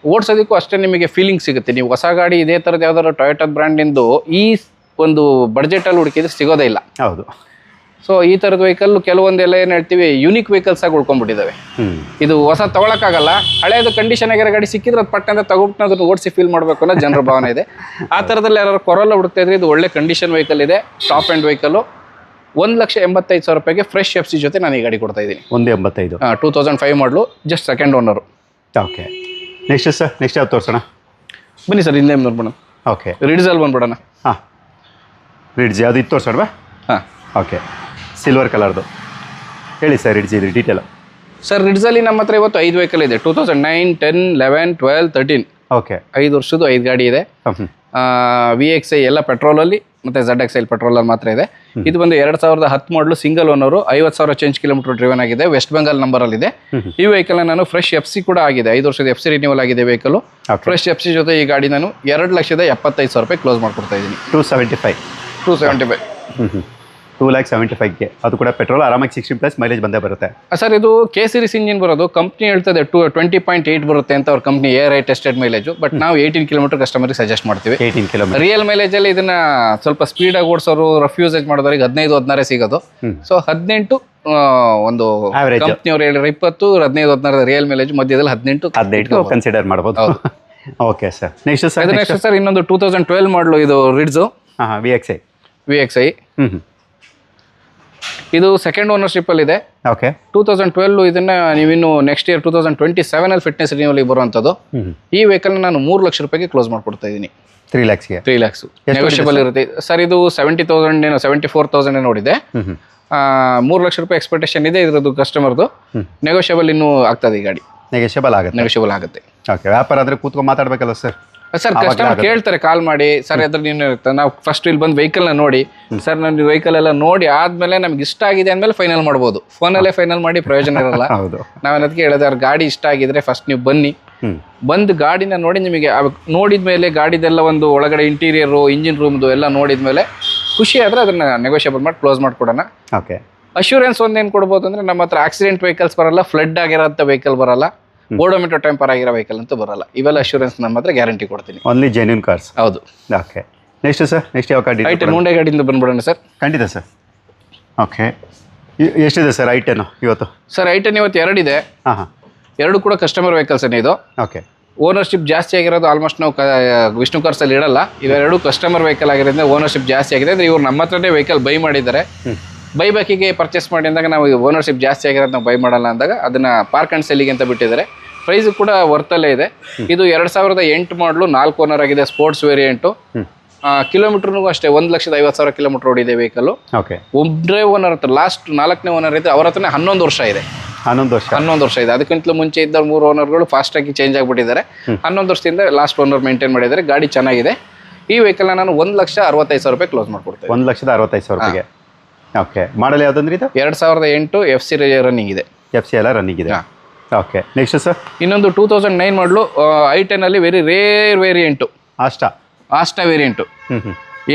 ಓಡಿಸೋದಕ್ಕೂ ಅಷ್ಟೇ ನಿಮಗೆ ಫೀಲಿಂಗ್ ಸಿಗುತ್ತೆ. ನೀವು ಹೊಸ ಗಾಡಿ ಇದೇ ಥರದ್ದು ಯಾವ್ದಾದ್ರು ಟೊಯೋಟಾ ಬ್ರ್ಯಾಂಡಿಂದು ಈ ಒಂದು ಬಡ್ಜೆಟಲ್ಲಿ ಹುಡುಕಿದ್ರೆ ಸಿಗೋದೇ ಇಲ್ಲ. ಹೌದು. ಸೊ ಈ ಥರದ ವೆಹಿಕಲ್ ಕೆಲವೊಂದೆಲ್ಲ ಏನು ಹೇಳ್ತೀವಿ ಯುನಿಕ್ ವೆಹಿಕಲ್ಸ್ ಆಗಿ ಉಳ್ಕೊಂಡ್ಬಿಟ್ಟಿದ್ದಾವೆ. ಇದು ಹೊಸ ತಗೊಳಕ್ಕಾಗಲ್ಲ. ಹಳೆಯದು ಕಂಡೀಷನ್ ಆಗಿರೋ ಗಾಡಿ ಸಿಕ್ಕಿದ್ರೆ ಅದು ಪಟ್ಟಂತ ತಗೊಬಿಟ್ಟು ಅದನ್ನು ಓಡಿಸಿ ಫೀಲ್ ಮಾಡಬೇಕು ಅನ್ನೋ ಜನರ ಭಾವನೆ ಇದೆ. ಆ ಥರದಲ್ಲಿ ಯಾರು ಕೊರೋಲಾ ಹುಡುಕ್ತಾ ಇದ್ರೆ ಇದು ಒಳ್ಳೆ ಕಂಡೀಷನ್ ವೆಹಿಕಲ್ ಇದೆ, ಟಾಪ್ ಎಂಡ್ ವೆಹಿಕಲ್. 1,85,000 ರೂಪಾಯಿಗೆ ಫ್ರೆಶ್ FC ಜೊತೆ ನಾನು ಈ ಗಾಡಿ ಕೊಡ್ತಾ ಇದ್ದೀನಿ. 1.85. 2005 ಮಾಡಲು, just second owner. Okay. Next sir, next ಯಾವ್ದು ತೋರಿಸೋಣ? ಬನ್ನಿ ಸರ್, ಹಿಂದೆ ನೋಡ್ಬೋಣ. ಓಕೆ. ರಿಡ್ಸಲ್ಲಿ ಬಂದ್ಬಿಡೋಣ. ಹಾಂ, ರಿಡ್ಜ್ ಅದು ಇದು ತೋರಿಸೋಣ. ಹಾಂ, ಓಕೆ. ಸಿಲ್ವರ್ ಕಲರ್ದು ಹೇಳಿ ಸರ್, ರಿಡ್ಜ್ ಇದು ಡೀಟೇಲು. ಸರ್ ರಿಡ್ಸಲ್ಲಿ ನಮ್ಮ ಹತ್ರ ಇವತ್ತು 5 ವೆಹಿಕಲ್ ಇದೆ. 2009, 10, 11, 12, 13. ಓಕೆ. 5 ವರ್ಷದ್ದು 5 ಗಾಡಿ ಇದೆ. VXI ಎಲ್ಲ ಪೆಟ್ರೋಲಲ್ಲಿ ಮತ್ತು ZXL ಪೆಟ್ರೋಲಲ್ಲಿ ಮಾತ್ರ ಇದೆ. ಇದು ಬಂದು 2010 ಮಾಡಲು, single owner, 50,000 change kilometre driven ಆಗಿದೆ, ವೆಸ್ಟ್ ಬೆಂಗಾಲ್ ನಂಬರಲ್ಲಿದೆ. ಈ ವೆಹಿಕಲ್ ನಾನು ಫ್ರೆಶ್ FC ಕೂಡ ಆಗಿದೆ, 5 ವರ್ಷದ FC ರಿನ್ಯೂವಲ್ ಆಗಿದೆ ವೆಹಿಕಲ್. ಫ್ರೆಶ್ FC ಜೊತೆ ಈ ಗಾಡಿ ನಾನು 2,75,000 ರೂಪಾಯಿ ಕ್ಲೋಸ್ ಮಾಡ್ಕೊಡ್ತಾ ಇದ್ದೀನಿ. 275. 2,75,000ಗೆ ಅದು ಕೂಡ ಪೆಟ್ರೋಲ್, ಆರಾಮಾಗಿ 16+ ಮೈಲೇಜ್ ಬಂದೇ ಬರುತ್ತೆ. ಸರ್ ಇದು K ಸೀರೀಸ್ ಇಂಜಿನ್ ಬರೋದು. ಕಂಪ್ನಿ ಹೇಳ್ತದೆ 20.8 ಬರುತ್ತೆ ಅಂತ ಅವ್ರ company ARI tested mileage. But ನಾವು 18 ಕಿಲೋಮೀಟರ್ ಕಸ್ಟಮರ್ಗೆ ಸಜೆಸ್ಟ್ ಮಾಡ್ತೀವಿ. 18 ಕಿಲೋಮೀಟರ್ ರಿಯಲ್ ಮೈಲೇಜಲ್ಲಿ ಇದನ್ನ ಸ್ವಲ್ಪ ಸ್ಪೀಡಾಗಿ ಓಡಿಸೋರು, ರಫ್ ಯೂಸೇಜ್ ಮಾಡೋರಿಗೆ 15-16 ಸಿಗೋದು. ಸೊ 18 ಒಂದು ಕಂಪ್ನಿಯವ್ರು ಹೇಳಿದ್ರೆ 20, 15-16 ರಿಯಲ್ ಮೈಲೇಜ್, ಮಧ್ಯದಲ್ಲಿ 18 ಕನ್ಸಿಡರ್ ಮಾಡ್ಬೋದು. Okay sir. Next sir, next sir ಇನ್ನೊಂದು 2012 ಮಾಡಲು ಇದು ರಿಡ್ಸು. VXI. ಇದು ಸೆಕೆಂಡ್ ಓನರ್ಶಿಪ್ಪಲ್ಲಿ ಇದೆ. ಓಕೆ. 2012 ಇದನ್ನ ನೀವಿನ್ನು ನೆಕ್ಸ್ಟ್ ಇಯರ್ 2027 ಫಿಟ್ನೆಸ್ ರಿನ್ಯೂವಲ್ ಬರುವಂಥದ್ದು. ಈ ವೆಹಿಕಲ್ನ ನಾನು 3 ಲಕ್ಷ ರೂಪಾಯಿಗೆ ಕ್ಲೋಸ್ ಮಾಡ್ಕೊಡ್ತಾ ಇದ್ದೀನಿ. 3 ಲ್ಯಾಕ್ಸ್ಗೆ. 3 ಲ್ಯಾಕ್ಸ್ ನೆಗೋಷಿಯಬಲ್ ಇರುತ್ತೆ ಸರ್. ಇದು 70,000 ಏನೋ 74,000 ನೋಡಿದೆ. 3 ಲಕ್ಷ ರೂಪಾಯಿ ಎಕ್ಸ್ಪೆಕ್ಟೇಷನ್ ಇದೆ ಇದರದ್ದು ಕಸ್ಟಮರ್ದು. ನೆಗೋಷಿಯಬಲ್ ಇನ್ನೂ ಆಗ್ತದೆ ಈ ಗಾಡಿ. ನೆಗೋಷಿಯಬಲ್ ಆಗುತ್ತೆ. ಓಕೆ. ವ್ಯಾಪಾರ ಆದರೆ ಕೂತ್ಕೊಂಡು ಮಾತಾಡಬೇಕಲ್ಲ ಸರ್. ಸರ್ ಕಸ್ಟಮರ್ ಕೇಳ್ತಾರೆ ಕಾಲ್ ಮಾಡಿ, ಸರ್ ಅದ್ರ ನೀನು ನಾವು ಫಸ್ಟ್ ಇಲ್ಲಿ ಬಂದು ವೆಹಿಕಲ್ನ ನೋಡಿ, ಸರ್ ನಾನು ವೆಹಿಕಲ್ ಎಲ್ಲ ನೋಡಿ ಆದಮೇಲೆ ನಮ್ಗೆ ಇಷ್ಟ ಆಗಿದೆ ಅಂದಮೇಲೆ ಫೈನಲ್ ಮಾಡ್ಬೋದು. ಫೋನಲ್ಲೇ ಫೈನಲ್ ಮಾಡಿ ಪ್ರಯೋಜನ ಇರಲ್ಲ. ನಾವೇನದಕ್ಕೆ ಹೇಳಿದ್ರೆ ಅವ್ರ ಗಾಡಿ ಇಷ್ಟ ಆಗಿದ್ರೆ ಫಸ್ಟ್ ನೀವು ಬನ್ನಿ, ಬಂದು ಗಾಡಿನ ನೋಡಿ, ನಿಮಗೆ ನೋಡಿದ ಮೇಲೆ ಗಾಡಿದೆಲ್ಲ ಒಂದು ಒಳಗಡೆ ಇಂಟೀರಿಯರು, ಇಂಜಿನ್ ರೂಮ್ದು ಎಲ್ಲ ನೋಡಿದ ಮೇಲೆ ಖುಷಿ ಆದರೆ ಅದನ್ನು ನೆಗೋಷಿಯಬಲ್ ಮಾಡಿ ಕ್ಲೋಸ್ ಮಾಡಿಕೊಡೋಣ. ಓಕೆ. ಅಶ್ಯೂರೆನ್ಸ್ ಒಂದೇನು ಕೊಡ್ಬೋದು ಅಂದರೆ ನಮ್ಮ ಹತ್ರ ಆಕ್ಸಿಡೆಂಟ್ ವೆಹಿಕಲ್ಸ್ ಬರಲ್ಲ, ಫ್ಲಡ್ ಆಗಿರೋಂಥ ವೆಹಿಕಲ್ ಬರಲ್ಲ, ಓಡೋಮೀಟರ್ ಟೆಂಪರ್ ಆಗಿರೋ ವೆಹಿಕಲ್ ಅಂತೂ ಬರಲ್ಲ. ಇವೆಲ್ಲ ಅಶ್ಯೂರೆನ್ಸ್ ನಮ್ಮ ಹತ್ರ ಗ್ಯಾರಂಟಿ ಕೊಡ್ತೀನಿ. Only genuine cars. ಹೌದು. ಓಕೆ. ನೆಕ್ಸ್ಟ್ ಸರ್, ನೆಕ್ಸ್ಟ್ ಯಾವ ಗಾಡಿ? ಐಟನ್ ಮುಂಡೆ ಗಾಡಿಯಿಂದ ಬಂದ್ಬಿಡೋಣ ಸರ್. ಖಂಡಿತ ಸರ್. ಓಕೆ. ಎಷ್ಟಿದೆ ಸರ್ ಐಟನ್ ಇವತ್ತು? ಸರ್ ಐಟನ್ ಇವತ್ತು 2 ಇದೆ. ಹಾಂ. 2 ಕೂಡ ಕಸ್ಟಮರ್ ವೆಹಿಕಲ್ಸೇ ಇದು. ಓಕೆ. ಓನರ್ಶಿಪ್ ಜಾಸ್ತಿ ಆಗಿರೋದು ಆಲ್ಮೋಸ್ಟ್ ನಾವು ವಿಷ್ಣು ಕಾರ್ಸಲ್ಲಿ ಇಡಲ್ಲ. ಇವೆರಡು ಕಸ್ಟಮರ್ ವೆಹಿಕಲ್ ಆಗಿರೋದ್ರಿಂದ ಓನರ್ಶಿಪ್ ಜಾಸ್ತಿ ಆಗಿದೆ. ಅಂದರೆ ಇವ್ರು ನಮ್ಮ ಹತ್ರನೇ ವೆಹಿಕಲ್ ಬೈ ಮಾಡಿದ್ದಾರೆ. ಬೈ ಬ್ಯಾಕಿಗೆ ಪರ್ಚೇಸ್ ಮಾಡಿ ಅಂದಾಗ ನಾವು ಓನರ್ಶಿಪ್ ಜಾಸ್ತಿ ಆಗಿರೋದು ನಾವು ಬೈ ಮಾಡಲ್ಲ ಅಂದಾಗ ಅದನ್ನು ಪಾರ್ಕ್ ಆ್ಯಂಡ್ ಸೆಲ್ಲಿಗೆ ಅಂತ ಬಿಟ್ಟಿದ್ದಾರೆ. ಪ್ರೈಸ್ ಕೂಡ ವರ್ತಲ್ಲೇ ಇದೆ. ಇದು 2008 ಮಾಡಲು, 4 ಓನರ್ ಆಗಿದೆ, ಸ್ಪೋರ್ಟ್ಸ್ ವೇರಿಯಂಟು. ಕಿಲೋಮೀಟರ್ನೂ ಅಷ್ಟೇ 1,50,000 ಕಿಲೋಮೀಟರ್ ಓಡಿದೆ ವೆಹಿಕಲ್. ಓಕೆ. ಒಬ್ಬರೇ ಓನರ್ ಹತ್ರ, ಲಾಸ್ಟ್ 4ನೇ ಓನರ್ ಇದೆ, ಅವ್ರ ಹತ್ರನೇ 11 ವರ್ಷ ಇದೆ. 11 ವರ್ಷ ಇದೆ. ಅದಕ್ಕಿಂತಲೂ ಮುಂಚೆ ಇದ್ದ 3 ಓನರ್ಗಳು ಫಾಸ್ಟಾಗಿ ಚೇಂಜ್ ಆಗಿಬಿಟ್ಟಿದ್ದಾರೆ. 11 ವರ್ಷದಿಂದ ಲಾಸ್ಟ್ ಓನರ್ ಮೇಂಟೈನ್ ಮಾಡಿದ್ದಾರೆ. ಗಾಡಿ ಚೆನ್ನಾಗಿದೆ. ಈ ವೆಹಿಕಲ್ನ ನಾನು 1,65,000 ರೂಪಾಯಿ ಕ್ಲೋಸ್ ಮಾಡ್ಕೊಡ್ತೇನೆ. 1,65,000 ರೂಪಾಯಿಗೆ. ಓಕೆ. ಮಾಡಲ್ ಯಾವುದಂದ್ರೆ ಇದು? 2008 FC ರನ್ನಿಂಗ್ ಇದೆ. FC ಎಲ್ಲ ರನ್ನಿಂಗ್ ಇದೆ. ಹಾ. ಓಕೆ ನೆಕ್ಸ್ಟ್ ಸರ್ ಇನ್ನೊಂದು 2009 ಮಾಡಲು i10 ಅಲ್ಲಿ very rare variant, Asta variant.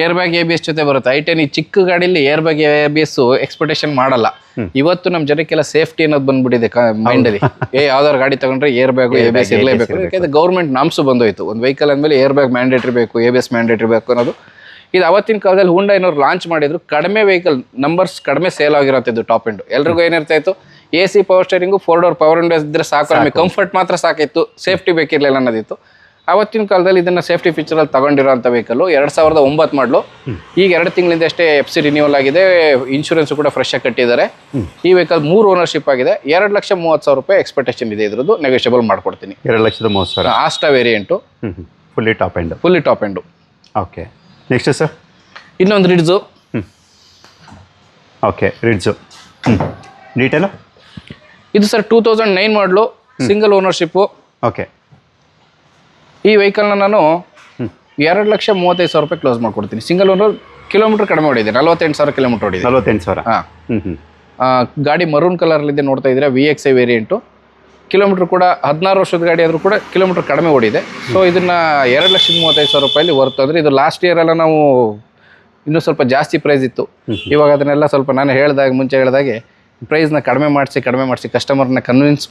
Air bag ABS ಜೊತೆ ಬರುತ್ತೆ. i10 ಈ ಚಿಕ್ಕ ಗಾಡಿಲಿ ಏರ್ ಬ್ಯಾಗ್ ABS ಎಕ್ಸ್ಪೆಕ್ಟೇಷನ್ ಮಾಡಲ್ಲ. ಇವತ್ತು ನಮ್ಮ ಜನಕ್ಕೆಲ್ಲ ಸೇಫ್ಟಿ ಅನ್ನೋದು ಬಂದ್ಬಿಟ್ಟಿದೆ ಮೈಂಡಲ್ಲಿ. ಯಾವ್ದಾದ್ರು ಗಾಡಿ ತಗೊಂಡ್ರೆ ಏರ್ ಬ್ಯಾಗು ABS ಇರಲೇಬೇಕು, ಯಾಕಂದ್ರೆ ಗೌರ್ಮೆಂಟ್ ನಾಮ್ಸು ಬಂದೋಯ್ತು. ಒಂದು ವೆಹಿಕಲ್ ಅಂದಮೇಲೆ ಏರ್ ಬ್ಯಾಗ್ ಮ್ಯಾಂಡೇಟ್ರಿ ಬೇಕು, ABS ಮ್ಯಾಂಡೇಟ್ರಿ ಬೇಕು ಅನ್ನೋದು. ಇದು ಅವತ್ತಿನ ಕಾಲದಲ್ಲಿ ಹುಂಡಾ ಏನೋರು ಲಾಂಚ್ ಮಾಡಿದ್ರು, ಕಡಿಮೆ ವೆಹಿಕಲ್ ನಂಬರ್ಸ್ ಕಡಿಮೆ ಸೇಲ್ ಆಗಿರೋಂಥದ್ದು ಟಾಪ್ ಎಂಡ್. ಎಲ್ರಿಗೂ ಏನಿರ್ತಾ ಇತ್ತು, AC power steering 4 door power window ಇದ್ರೆ ಸಾಕು, ನಮಗೆ ಕಂಫರ್ಟ್ ಮಾತ್ರ ಸಾಕಿತ್ತು, ಸೇಫ್ಟಿ ಬೇಕಿರಲಿಲ್ಲ ಅನ್ನೋದಿತ್ತು. ಅವತ್ತಿನ ಕಾಲದಲ್ಲಿ ಇದನ್ನ ಸೇಫ್ಟಿ ಫೀಚರಲ್ಲಿ ತಗೊಂಡಿರೋಂಥ ವೆಹಿಕಲ್ 2009 ಮಾಡಲು. ಈಗ 2 ತಿಂಗಳಿಂದ ಅಷ್ಟೇ FC ರಿನ್ಯೂವಲ್ ಆಗಿದೆ, ಇನ್ಶೂರೆನ್ಸ್ ಕೂಡ ಫ್ರೆಶ್ ಆಗಿ ಕಟ್ಟಿದ್ದಾರೆ. ಈ ವೆಹಿಕಲ್ 3 ಓನರ್ಶಿಪ್ ಆಗಿದೆ. 2,30,000 ರೂಪಾಯಿ ಎಕ್ಸ್ಪೆಕ್ಟೇಷನ್ ಇದೆ, ಇದ್ರದ್ದು ನೆಗೋಷಿಯಬಲ್ ಮಾಡ್ಕೊಡ್ತೀನಿ. 2,30,000 Asta variant, fully top end. Okay next sir ಇನ್ನೊಂದು ರಿಡ್ಜು. ಓಕೆ ರಿಡ್ಜು ಡೀಟೇಲು ಇದು ಸರ್ 2009 ಮಾಡಲು, ಸಿಂಗಲ್ ಓನರ್ಶಿಪ್ಪು. ಓಕೆ ಈ ವೆಹಿಕಲ್ನ ನಾನು 2,35,000 ರೂಪಾಯಿ ಕ್ಲೋಸ್ ಮಾಡ್ಕೊಡ್ತೀನಿ. ಸಿಂಗಲ್ ಓನರ್, ಕಿಲೋಮೀಟರ್ ಕಡಿಮೆ ಓಡಿದೆ, 48,000 ಕಿಲೋಮೀಟರ್ ಓಡಿದೆ. 48,000. ಹಾಂ. ಗಾಡಿ ಮರೂನ್ ಕಲರ್ಲಿದೆ, ನೋಡ್ತಾ ಇದ್ದೀರಾ, VXI ವೇರಿಯಂಟು. ಕಿಲೋಮೀಟರ್ ಕೂಡ 16 ವರ್ಷದ ಗಾಡಿ ಆದರೂ ಕೂಡ ಕಿಲೋಮೀಟರ್ ಕಡಿಮೆ ಓಡಿದೆ. ಸೊ ಇದನ್ನು 2,35,000 ರೂಪಾಯಲ್ಲಿ ವರ್ತ್. ಅಂದರೆ ಇದು ಲಾಸ್ಟ್ ಇಯರ್ ಎಲ್ಲ ನಾವು ಇನ್ನೂ ಸ್ವಲ್ಪ ಜಾಸ್ತಿ ಪ್ರೈಸ್ ಇತ್ತು. ಇವಾಗ ಅದನ್ನೆಲ್ಲ ಸ್ವಲ್ಪ ನಾನು ಮುಂಚೆ ಹೇಳಿದಾಗೆ ಪ್ರೈಸ್ನ ಕಡಿಮೆ ಮಾಡಿಸಿ ಕಸ್ಟಮರ್ನ ಕನ್ವಿನ್ಸ್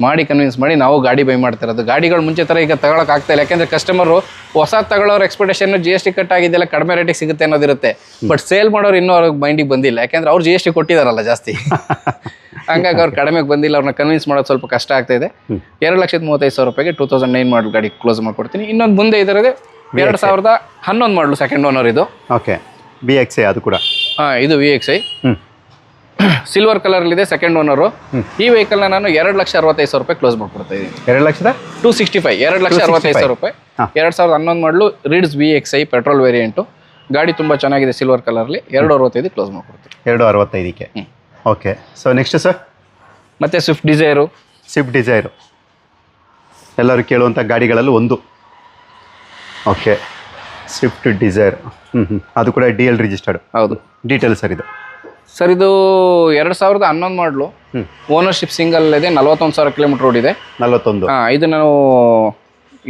ಮಾಡಿ ನಾವು ಗಾಡಿ ಬೈ ಮಾಡ್ತಾ ಇರೋದು. ಗಾಡಿಗಳು ಮುಂಚೆ ಥರ ಈಗ ತಗೊಳಕ್ಕೆ ಆಗ್ತಾ ಇಲ್ಲ, ಯಾಕೆಂದರೆ ಕಸ್ಟಮರು ಹೊಸ ತಗೊಳ್ಳೋರು ಎಕ್ಸ್ಪೆಕ್ಟೇಷನ್ GST ಕಟ್ ಆಗಿದ್ದೆಲ್ಲ ಕಡಿಮೆ ರೇಟಿಗೆ ಸಿಗುತ್ತೆ ಅನ್ನೋದಿರುತ್ತೆ. ಬಟ್ ಸೇಲ್ ಮಾಡೋರು ಇನ್ನೂ ಅವ್ರಿಗೆ ಮೈಂಡಿಗೆ ಬಂದಿಲ್ಲ, ಯಾಕೆಂದ್ರೆ ಅವ್ರು GST ಕೊಟ್ಟಿದ್ದಾರಲ್ಲ ಜಾಸ್ತಿ. ಹಂಗಾಗಿ ಅವ್ರು ಕಡಿಮೆಗೆ ಬಂದಿಲ್ಲ, ಅವ್ರನ್ನ ಕನ್ವಿನ್ಸ್ ಮಾಡೋದು ಸ್ವಲ್ಪ ಕಷ್ಟ ಆಗ್ತಾ ಇದೆ. 2,35,000 ರೂಪಾಯಿಗೆ 2009 ಮಾಡಲ್ ಗಾಡಿ ಕ್ಲೋಸ್ ಮಾಡ್ಕೊಡ್ತೀನಿ. ಇನ್ನೊಂದು ಮುಂದೆ ಇದರದೆ 2011 ಮಾಡಲು, ಸೆಕೆಂಡ್ ಓನರ್ ಇದು. ಓಕೆ VXI ಅದು ಕೂಡ. ಹಾಂ, ಇದು VXI ಸಿಲ್ವರ್ ಕಲರ್ಲಿದೆ, ಸೆಕೆಂಡ್ ಓನರು. ಈ ವೆಹಿಕಲ್ನ ನಾನು 2,65,000 ರೂಪಾಯಿ ಕ್ಲೋಸ್ ಮಾಡ್ಕೊಡ್ತಾ ಇದ್ದೀನಿ. 2,265,000 2,65,000 ರೂಪಾಯಿ. 2011 ಮಾಡಲು ರಿಡ್ಸ್ VXI ಪೆಟ್ರೋಲ್ ವೇರಿಯಂಟು. ಗಾಡಿ ತುಂಬ ಚೆನ್ನಾಗಿದೆ, ಸಿಲ್ವರ್ ಕಲರ್ಲಿ. 2,65 ಕ್ಲೋಸ್ ಮಾಡ್ಕೊಡ್ತೀನಿ. 2,65ಕ್ಕೆ. ಓಕೆ ಸೊ ನೆಕ್ಸ್ಟ್ ಸರ್ ಮತ್ತೆ ಸ್ವಿಫ್ಟ್ ಡಿಸೈರು ಎಲ್ಲರೂ ಕೇಳುವಂಥ ಗಾಡಿಗಳಲ್ಲಿ ಒಂದು. Okay Swift Dzire. ಅದು ಕೂಡ DL ರಿಜಿಸ್ಟರ್ಡ್. ಹೌದು. ಡೀಟೇಲ್ ಸರ್ ಇದು ಸರ್ ಇದು 2011 ಮಾಡಲು, ಓನರ್ಶಿಪ್ ಸಿಂಗಲ್ ಇದೆ, 41,000 ಕಿಲೋಮೀಟರ್ ಓಡಿದೆ. 41. ಹಾಂ, ಇದು ನಾವು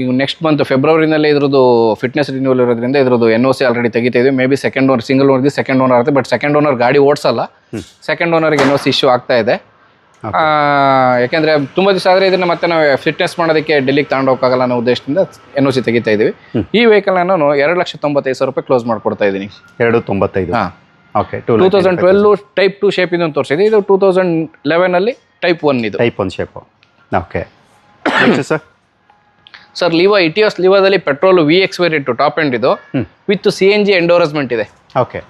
ಈಗ ನೆಕ್ಸ್ಟ್ ಮಂತ್ ಫೆಬ್ರವರಿನಲ್ಲಿ ಇದ್ರದ್ದು ಫಿಟ್ನೆಸ್ ರಿನ್ಯೂವಲ್ ಇರೋದ್ರಿಂದ ಇದ್ರದ್ದು NOC ಆಲ್ರೆಡಿ ತೆಗಿತಾ ಇದ್ದೀವಿ. May be second owner, single ಓನರ್ಗೆ ಸೆಕೆಂಡ್ ಓನರ್ ಆಗುತ್ತೆ. ಬಟ್ ಸೆಕೆಂಡ್ ಓನರ್ ಗಾಡಿ ಓಡಿಸಲ್ಲ, ಸೆಕೆಂಡ್ ಓನರ್ಗೆ NOC ಇಶ್ಯೂ ಆಗ್ತಾ ಇದೆ. ಯಾಕೆಂದರೆ ತುಂಬ ದಿವಸ ಆದರೆ ಇದನ್ನು ಮತ್ತೆ ನಾವು ಫಿಟ್ನೆಸ್ ಮಾಡೋದಕ್ಕೆ ಡೆಲ್ಲಿಗೆ ತಗೊಂಡೋಗಕ್ಕಾಗಲ್ಲ ಅನ್ನೋ ಉದ್ದೇಶದಿಂದ NOC ತೆಗಿತಾ ಇದ್ದೀವಿ. ಈ ವೆಹಿಕಲ್ನ ನಾನು 2,95,000 ರೂಪಾಯಿ ಕ್ಲೋಸ್ ಮಾಡ್ಕೊಡ್ತಾ ಇದ್ದೀನಿ. 2,95. ಹಾಂ. ಓಕೆ 2012 ಟೈಪ್ 2 ಶೇಪ್ ಇದೊಂದು ತೋರಿಸಿದೆ. ಇದು 2011 ಟೈಪ್ 1 ಇದು. Type 1 shape. Okay next sir Etios ಲಿವಾದಲ್ಲಿ petrol VX variant, top end ಇದು, ವಿತ್ CNG ಎಂಡೋರ್ಸ್ಮೆಂಟ್ ಇದೆ. ಓಕೆ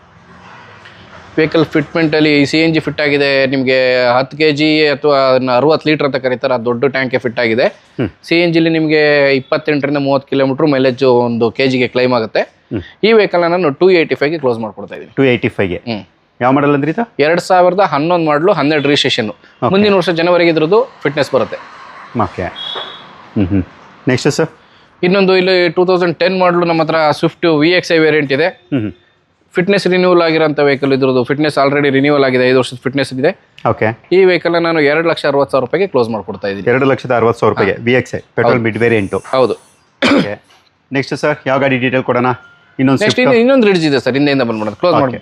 ವೆಹಿಕಲ್ ಫಿಟ್ಮೆಂಟಲ್ಲಿ CNG ಫಿಟ್ ಆಗಿದೆ. ನಿಮಗೆ 10 kg ಅಥವಾ 60 ಲೀಟರ್ ಅಂತ ಕರೀತಾರೆ, ಆ ದೊಡ್ಡ ಟ್ಯಾಂಕೆ ಫಿಟ್ ಆಗಿದೆ. CNGಲಿ ನಿಮಗೆ 28ರಿಂದ 30 ಕಿಲೋಮೀಟರ್ ಮೈಲೇಜ್ ಒಂದು kgಗೆ ಕ್ಲೈಮ್ ಆಗುತ್ತೆ. ಈ ವೆಹಿಕಲ್ನ ನಾನು 285ಗೆ ಕ್ಲೋಸ್ ಮಾಡ್ಕೊಡ್ತಾ ಇದ್ದೀನಿ. 285ಗೆ. ಯಾವ ಮಾಡಲ್ ಅಂದ್ರೆ ಇದು? 2011 ಮಾಡಲು, 12 ರಿಜಿಸ್ಟ್ರೇಷನ್. ಮುಂದಿನ ವರ್ಷ ಜನವರಿಗೆ ಇದ್ರದ್ದು ಫಿಟ್ನೆಸ್ ಬರುತ್ತೆ. ಓಕೆ ನೆಕ್ಸ್ಟ್ ಸರ್ ಇನ್ನೊಂದು ಇಲ್ಲಿ 2010 ಮಾಡಲು ನಮ್ಮ ಹತ್ರ ಸ್ವಿಫ್ಟ್ VXI ವೇರಿಯಂಟ್ ಇದೆ. ಫಿಟ್ನೆಸ್ ರಿನ್ಯೂವಲ್ ಆಗಿರೋಂಥ ವೆಹಿಕಲ್. ಇದ್ರದ್ದು ಫಿಟ್ನೆಸ್ ಆಲ್ರೆಡಿ ರಿನ್ಯೂವಲ್ ಆಗಿದೆ, 5 ವರ್ಷದ ಫಿಟ್ನೆಸ್ ಇದೆ. ಓಕೆ ಈ ವೆಹಿಕಲ್ನ ನಾನು 2,60,000 ರೂಪಾಯಿಗೆ ಕ್ಲೋಸ್ ಮಾಡ್ಕೊಡ್ತಾ ಇದ್ದೀನಿ. 2,60,000 ರೂಪಾಯಿಗೆ VXI ಪೆಟ್ರೋಲ್ ಮಿಡ್ ವೇರಿಯಂಟು. ಹೌದು. ಓಕೆ ನೆಕ್ಸ್ಟ್ ಸರ್ ಯಾವ ಗಾಡಿ ಡೀಟೇಲ್ ಕೊಡೋಣ? ಇನ್ನೊಂದು ರಿಡ್ಜ್ ಇದೆ ಸರ್, ಹಿಂದೆಯಿಂದ ಬಂದ್ಬಿಡೋದು. ಕ್ಲೋಸ್ ಮಾಡಿ.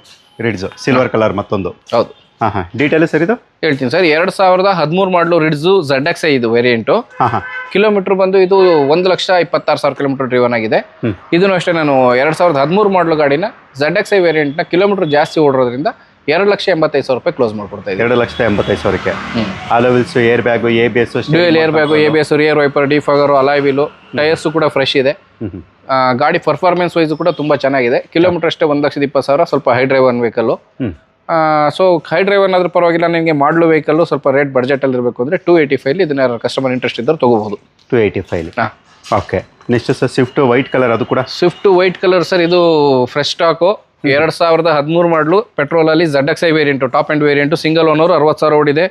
ರಿಡ್ಜ್ ಸಿಲ್ವರ್ ಕಲರ್ ಮತ್ತೊಂದು. ಹೌದು. ಡೀಟೇಲ್ ಸರ್ ಇದು ಹೇಳ್ತೀನಿ ಸರ್. 2013 ಮಾಡಲು ರಿಡ್ಜು ZXI ಇದು ವೇರಿಯಂಟು. ಕಿಲೋಮೀಟರ್ ಬಂದು ಇದು 1,26,000 ಕಿಲೋಮೀಟರ್ ಡ್ರಿವನ್ ಆಗಿದೆ. ಇದನ್ನು ಅಷ್ಟೇ ನಾನು 2013 ಮಾಡಲು ಗಾಡಿನ ZXI ವೇರಿಯಂಟ್ನ ಕಿಲೋಮೀಟರ್ ಜಾಸ್ತಿ ಓಡಿರೋದ್ರಿಂದ 2,85,000 ರೂಪಾಯಿ ಕ್ಲೋಸ್ ಮಾಡ್ಕೊಡ್ತಾ ಇದ್ದೀನಿ. 2,85,000ಕ್ಕೆ. Alloy wheels, air bag, ABS, dual air bag, ABS, rear wiper, defogger, alloy wheel, tyres ಕೂಡ ಫ್ರೆಶ್ ಇದೆ. ಗಾಡಿ ಪರ್ಫಾರ್ಮೆನ್ಸ್ ವೈಸು ಕೂಡ ತುಂಬ ಚೆನ್ನಾಗಿದೆ. ಕಿಲೋಮೀಟರ್ ಅಷ್ಟೇ 1,20,000. ಸ್ವಲ್ಪ high driven vehicle. So high driver ಆದ್ರೂ ಪರವಾಗಿಲ್ಲ, ನಿಮಗೆ ಮಾಡಲು ವೆಹಿಕಲ್ಲು ಸ್ವಲ್ಪ ರೇಟ್ ಬಡ್ಜೆಟಲ್ಲಿ ಇರಬೇಕು ಅಂದರೆ 285 ಇದನ್ನ ಕಸ್ಟಮರ್ ಇಂಟ್ರೆಸ್ಟ್ ಇದ್ದರೆ ತೊಗೋಬಹುದು. 285. Okay next sir Swift white colour. ಅದು ಕೂಡ ಸ್ವಿಫ್ಟ್ ವೈಟ್ ಕಲರ್ ಸರ್. ಇದು ಫ್ರೆಶ್ ಸ್ಟಾಕು, 2013 ಮಾಡಲು, ಪೆಟ್ರೋಲಲ್ಲಿ ZXI variant, top end variant, single owner, 60,000 ಓಡಿದೆ.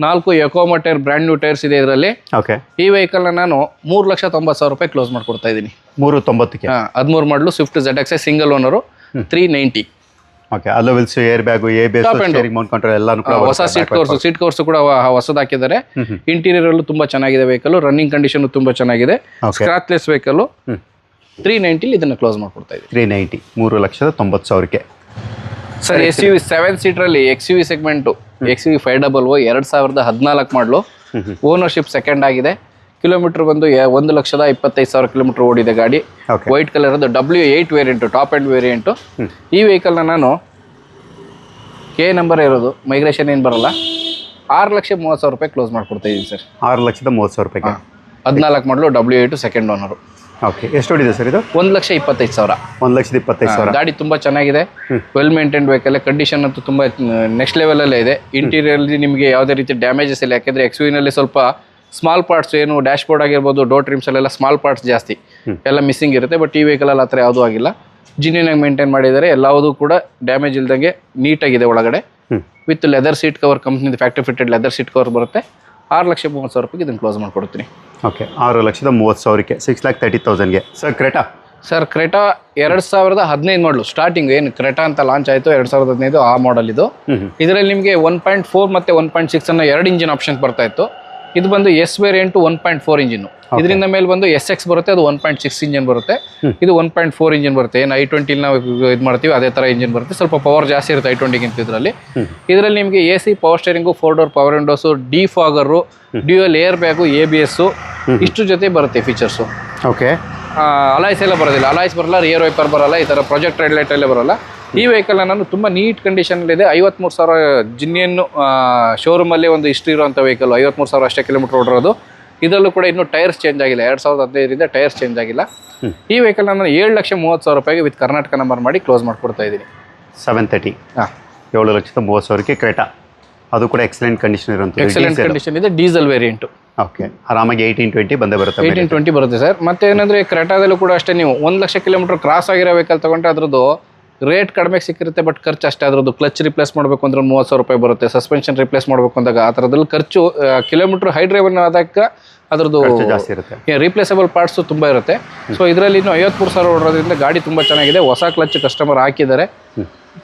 4 ಎಕೋಮಾ ಟೈರ್, ಬ್ರ್ಯಾಂಡ್ ನ್ಯೂ ಟೈರ್ಸ್ ಇದೆ ಇದರಲ್ಲಿ. ಓಕೆ ಈ ವೆಹಿಕಲ್ನ ನಾನು 3,90,000 ರೂಪಾಯಿ ಕ್ಲೋಸ್ ಮಾಡ್ಕೊಡ್ತಾ ಇದ್ದೀನಿ. 390ಕ್ಕೆ. 13 ಮಾಡಲು Swift ZXI single owner, 390. Okay alloy wheels air bag steering Mount control ಎಲ್ಲಾನು ಕೂಡ ಹೊಸ ಸೀಟ್ ಕವರ್ಸ್ ಕೂಡ ಹೊಸದು ಹಾಕಿದ್ದಾರೆ. ಇಂಟೀರಿಯರ್ ಅಲ್ಲೂ ತುಂಬಾ ಚೆನ್ನಾಗಿದೆ ವೆಹಿಕಲ್. ರನ್ನಿಂಗ್ ಕಂಡೀಷನ್ ತುಂಬಾ ಚೆನ್ನಾಗಿದೆ. ಸ್ಕ್ರಾಚ್ಲೆಸ್ ವೆಹಿಕಲ್. 390 ಇದನ್ನ ಕ್ಲೋಸ್ ಮಾಡ್ಕೊಡ್ತಾ ಇದ್ದೀವಿ. 390 3,90,000ಕ್ಕೆ. Sir SUV 7 seater XUV segment XUV 500 2014 ಮಾಡಲು. ಓನರ್ಶಿಪ್ ಸೆಕೆಂಡ್ ಆಗಿದೆ. ಕಿಲೋಮೀಟರ್ ಬಂದು 1,25,000 ಕಿಲೋಮೀಟರ್ ಓಡಿದೆ ಗಾಡಿ. ವೈಟ್ ಕಲರ್ ಅದು W8 variant, top end variant. ಈ ವೆಹಿಕಲ್ನ ನಾನು K ನಂಬರ್ ಇರೋದು, ಮೈಗ್ರೇಷನ್ ಏನು ಬರಲ್ಲ, 6,30,000 ರೂಪಾಯಿ ಕ್ಲೋಸ್ ಮಾಡ್ಕೊಡ್ತಾ ಇದ್ದೀನಿ ಸರ್. 6,30,000 ರೂಪಾಯಿಗೆ. 14 ಮಾಡಲು W8 ಸೆಕೆಂಡ್ ಓನರು. ಓಕೆ, ಎಷ್ಟು ಹೊಡಿದೆ ಸರ್ ಇದು? 1,25,000. 1,25,000. ಗಾಡಿ ತುಂಬಾ ಚೆನ್ನಾಗಿದೆ. Well maintained vehicle. ಕಂಡೀಷನ್ ಅಂತೂ ತುಂಬಾ ನೆಕ್ಸ್ಟ್ ಲೆವೆಲ್ ಅಲ್ಲೇ ಇದೆ. ಇಂಟೀರಿಯರ್ ನಿಮಗೆ ಯಾವುದೇ ರೀತಿ ಡ್ಯಾಮೇಜಸ್ ಇಲ್ಲ. ಯಾಕೆಂದ್ರೆ XUV ನಲ್ಲಿ ಸ್ವಲ್ಪ ಸ್ಮಾಲ್ ಪಾರ್ಟ್ಸ್, ಏನು ಡ್ಯಾಶ್ ಬೋರ್ಡ್ ಆಗಿರ್ಬೋದು, ಡೋರ್ ಟ್ರಿಮ್ಸ್ ಅಲ್ಲೆಲ್ಲ ಸ್ಮಾಲ್ ಪಾರ್ಟ್ಸ್ ಜಾಸ್ತಿ ಎಲ್ಲ ಮಿಸ್ಸಿಂಗ್ ಇರುತ್ತೆ. ಬಟ್ ಈ ವೆಹಿಕಲ್ ಅಲ್ಲಿ ಆ ಥರ ಯಾವುದೂ ಆಗಿಲ್ಲ. ಜಿನ್ಯೂನ್ ಆಗಿ ಮೇಂಟೈನ್ ಮಾಡಿದ್ದಾರೆ. ಎಲ್ಲವೂ ಕೂಡ ಡ್ಯಾಮೇಜ್ ಇಲ್ದಂಗೆ ನೀಟಾಗಿದೆ ಒಳಗಡೆ. ವಿತ್ ಲೆದರ್ ಸೀಟ್ ಕವರ್, ಕಂಪ್ನಿದು factory fitted leather seat cover ಬರುತ್ತೆ. 6,30,000 ರೂಪಾಯಿಗೆ ಇದನ್ನು ಕ್ಲೋಸ್ ಮಾಡ್ಕೊಡ್ತೀನಿ. ಓಕೆ, 6,30,000ಕ್ಕೆ, 6,30,000ಗೆ. Sir Creta? Sir Creta 2015 model. Starting ಏನು ಕ್ರೆಟಾ ಅಂತ ಲಾಂಚ್ ಆಯಿತು 2015, ಆ ಮಾಡಲ್ ಇದು. ಇದರಲ್ಲಿ ನಿಮಗೆ 1.4 ಮತ್ತು 1.6 ಅನ್ನೋ 2 ಇಂಜಿನ್ ಆಪ್ಷನ್ಸ್ ಬರ್ತಾ ಇತ್ತು. ಇದು ಬಂದು S ವೇರಿಯಂಟ್ 1.4 ಇಂಜಿನ್. ಇದರಿಂದ ಮೇಲೆ ಬಂದು SX ಬರುತ್ತೆ, ಅದು 1.6 ಇಂಜಿನ್ ಬರುತ್ತೆ. ಇದು 1.4 ಇಂಜಿನ್ ಬರುತ್ತೆ. ಏನು i20 ನಾವು ಇದು ಮಾಡ್ತೀವಿ ಅದೇ ಥರ ಇಂಜಿನ್ ಬರುತ್ತೆ. ಸ್ವಲ್ಪ ಪವರ್ ಜಾಸ್ತಿ ಇರುತ್ತೆ i20ಗಿಂತ ಇದರಲ್ಲಿ. ಇದರಲ್ಲಿ ನಿಮಗೆ AC, power steering, 4 door power windows, defogger, dual air bag, ABS ಇಷ್ಟು ಜೊತೆ ಬರುತ್ತೆ ಫೀಚರ್ಸು. ಓಕೆ, ಅಲಾಯ್ಸ್ ಎಲ್ಲ ಬರೋದಿಲ್ಲ. ಅಲಾಯ್ಸ್ ಬರಲ್ಲ, ರಿಯರ್ ವೈಪರ್ ಬರಲ್ಲ, ಈ ಥರ ಪ್ರೊಜೆಕ್ಟ್ ರೆಡ್ ಲೈಟ್ ಎಲ್ಲ ಬರಲ್ಲ. ಈ ವೆಹಿಕಲ್ನ ನಾನು ತುಂಬ ನೀಟ್ ಕಂಡೀಷನಲ್ಲಿದೆ. 53,000 ಜಿನ್ನಿಯನ್ನು ಶೋರೂಮಲ್ಲಿ ಒಂದು ಹಿಸ್ಟ್ರಿ ಇರುವಂಥ ವೆಹಿಕಲ್. 53,000 ಅಷ್ಟೇ ಕಿಲೋಮೀಟರ್ ಓಡಿರೋದು. ಇದರಲ್ಲೂ ಕೂಡ ಇನ್ನೂ ಟೈರ್ಸ್ ಚೇಂಜ್ ಆಗಿಲ್ಲ. 2015ರಿಂದ ಟೈರ್ಸ್ ಚೇಂಜ್ ಆಗಿಲ್ಲ. ಈ ವೆಹಿಕಲ್ ನಾನು 7,30,000 ರೂಪಾಯಿಗೆ ವಿತ್ ಕರ್ನಾಟಕ ನಂಬರ್ ಮಾಡಿ ಕ್ಲೋಸ್ ಮಾಡ್ಕೊಡ್ತಾ ಇದ್ದೀನಿ. 730. ಹಾಂ, 7,30,000ಕ್ಕೆ ಕ್ರೆಟಾ. ಅದು ಕೂಡ ಎಕ್ಸಲೆಂಟ್ ಕಂಡೀಷನ್ ಇರುವಂಥದ್ದು. ಎಕ್ಸಲೆಂಟ್ ಕಂಡೀಷನ್ ಇದೆ. Diesel variant. ಓಕೆ, ಆರಾಮಾಗಿ 1820 ಬಂದೇ ಬರುತ್ತೆ. 1820 ಬರುತ್ತೆ ಸರ್. ಮತ್ತೆ ಏನಂದರೆ ಕ್ರೆಟಾದಲ್ಲೂ ಕೂಡ ಅಷ್ಟೇ, ನೀವು 1,00,000 ಕಿಲೋಮೀಟರ್ ಕ್ರಾಸ್ ಆಗಿರೋ ವೆಹಿಕಲ್ ತೊಗೊಂಡ್ರೆ ಅದ್ರದ್ದು ರೇಟ್ ಕಡಿಮೆ ಸಿಕ್ಕಿರುತ್ತೆ. ಬಟ್ ಖರ್ಚು ಅಷ್ಟೇ. ಅದ್ರದ್ದು ಕ್ಲಚ್ ರಿಪ್ಲೇಸ್ ಮಾಡಬೇಕು ಅಂದ್ರೆ 30,000 ರೂಪಾಯಿ ಬರುತ್ತೆ. ಸಸ್ಪೆನ್ಷನ್ ರಿಪ್ಲೇಸ್ ಮಾಡಬೇಕು ಅಂದಾಗ ಆ ಥರದಲ್ಲಿ ಖರ್ಚು. ಕಿಲೋಮೀಟರ್ ಹೈ ಡ್ರೈವರ್ ಆದಾಗ ಅದ್ರದ್ದು ಜಾಸ್ತಿ ಇರುತ್ತೆ. ರೀಪ್ಲೇಸಬಲ್ ಪಾರ್ಟ್ಸು ತುಂಬ ಇರುತ್ತೆ. ಸೊ ಇದರಲ್ಲಿ ಇನ್ನೂ 53,000 ಓಡೋದ್ರಿಂದ ಗಾಡಿ ತುಂಬ ಚೆನ್ನಾಗಿದೆ. ಹೊಸ ಕ್ಲಚ್ ಕಸ್ಟಮರ್ ಹಾಕಿದ್ದಾರೆ.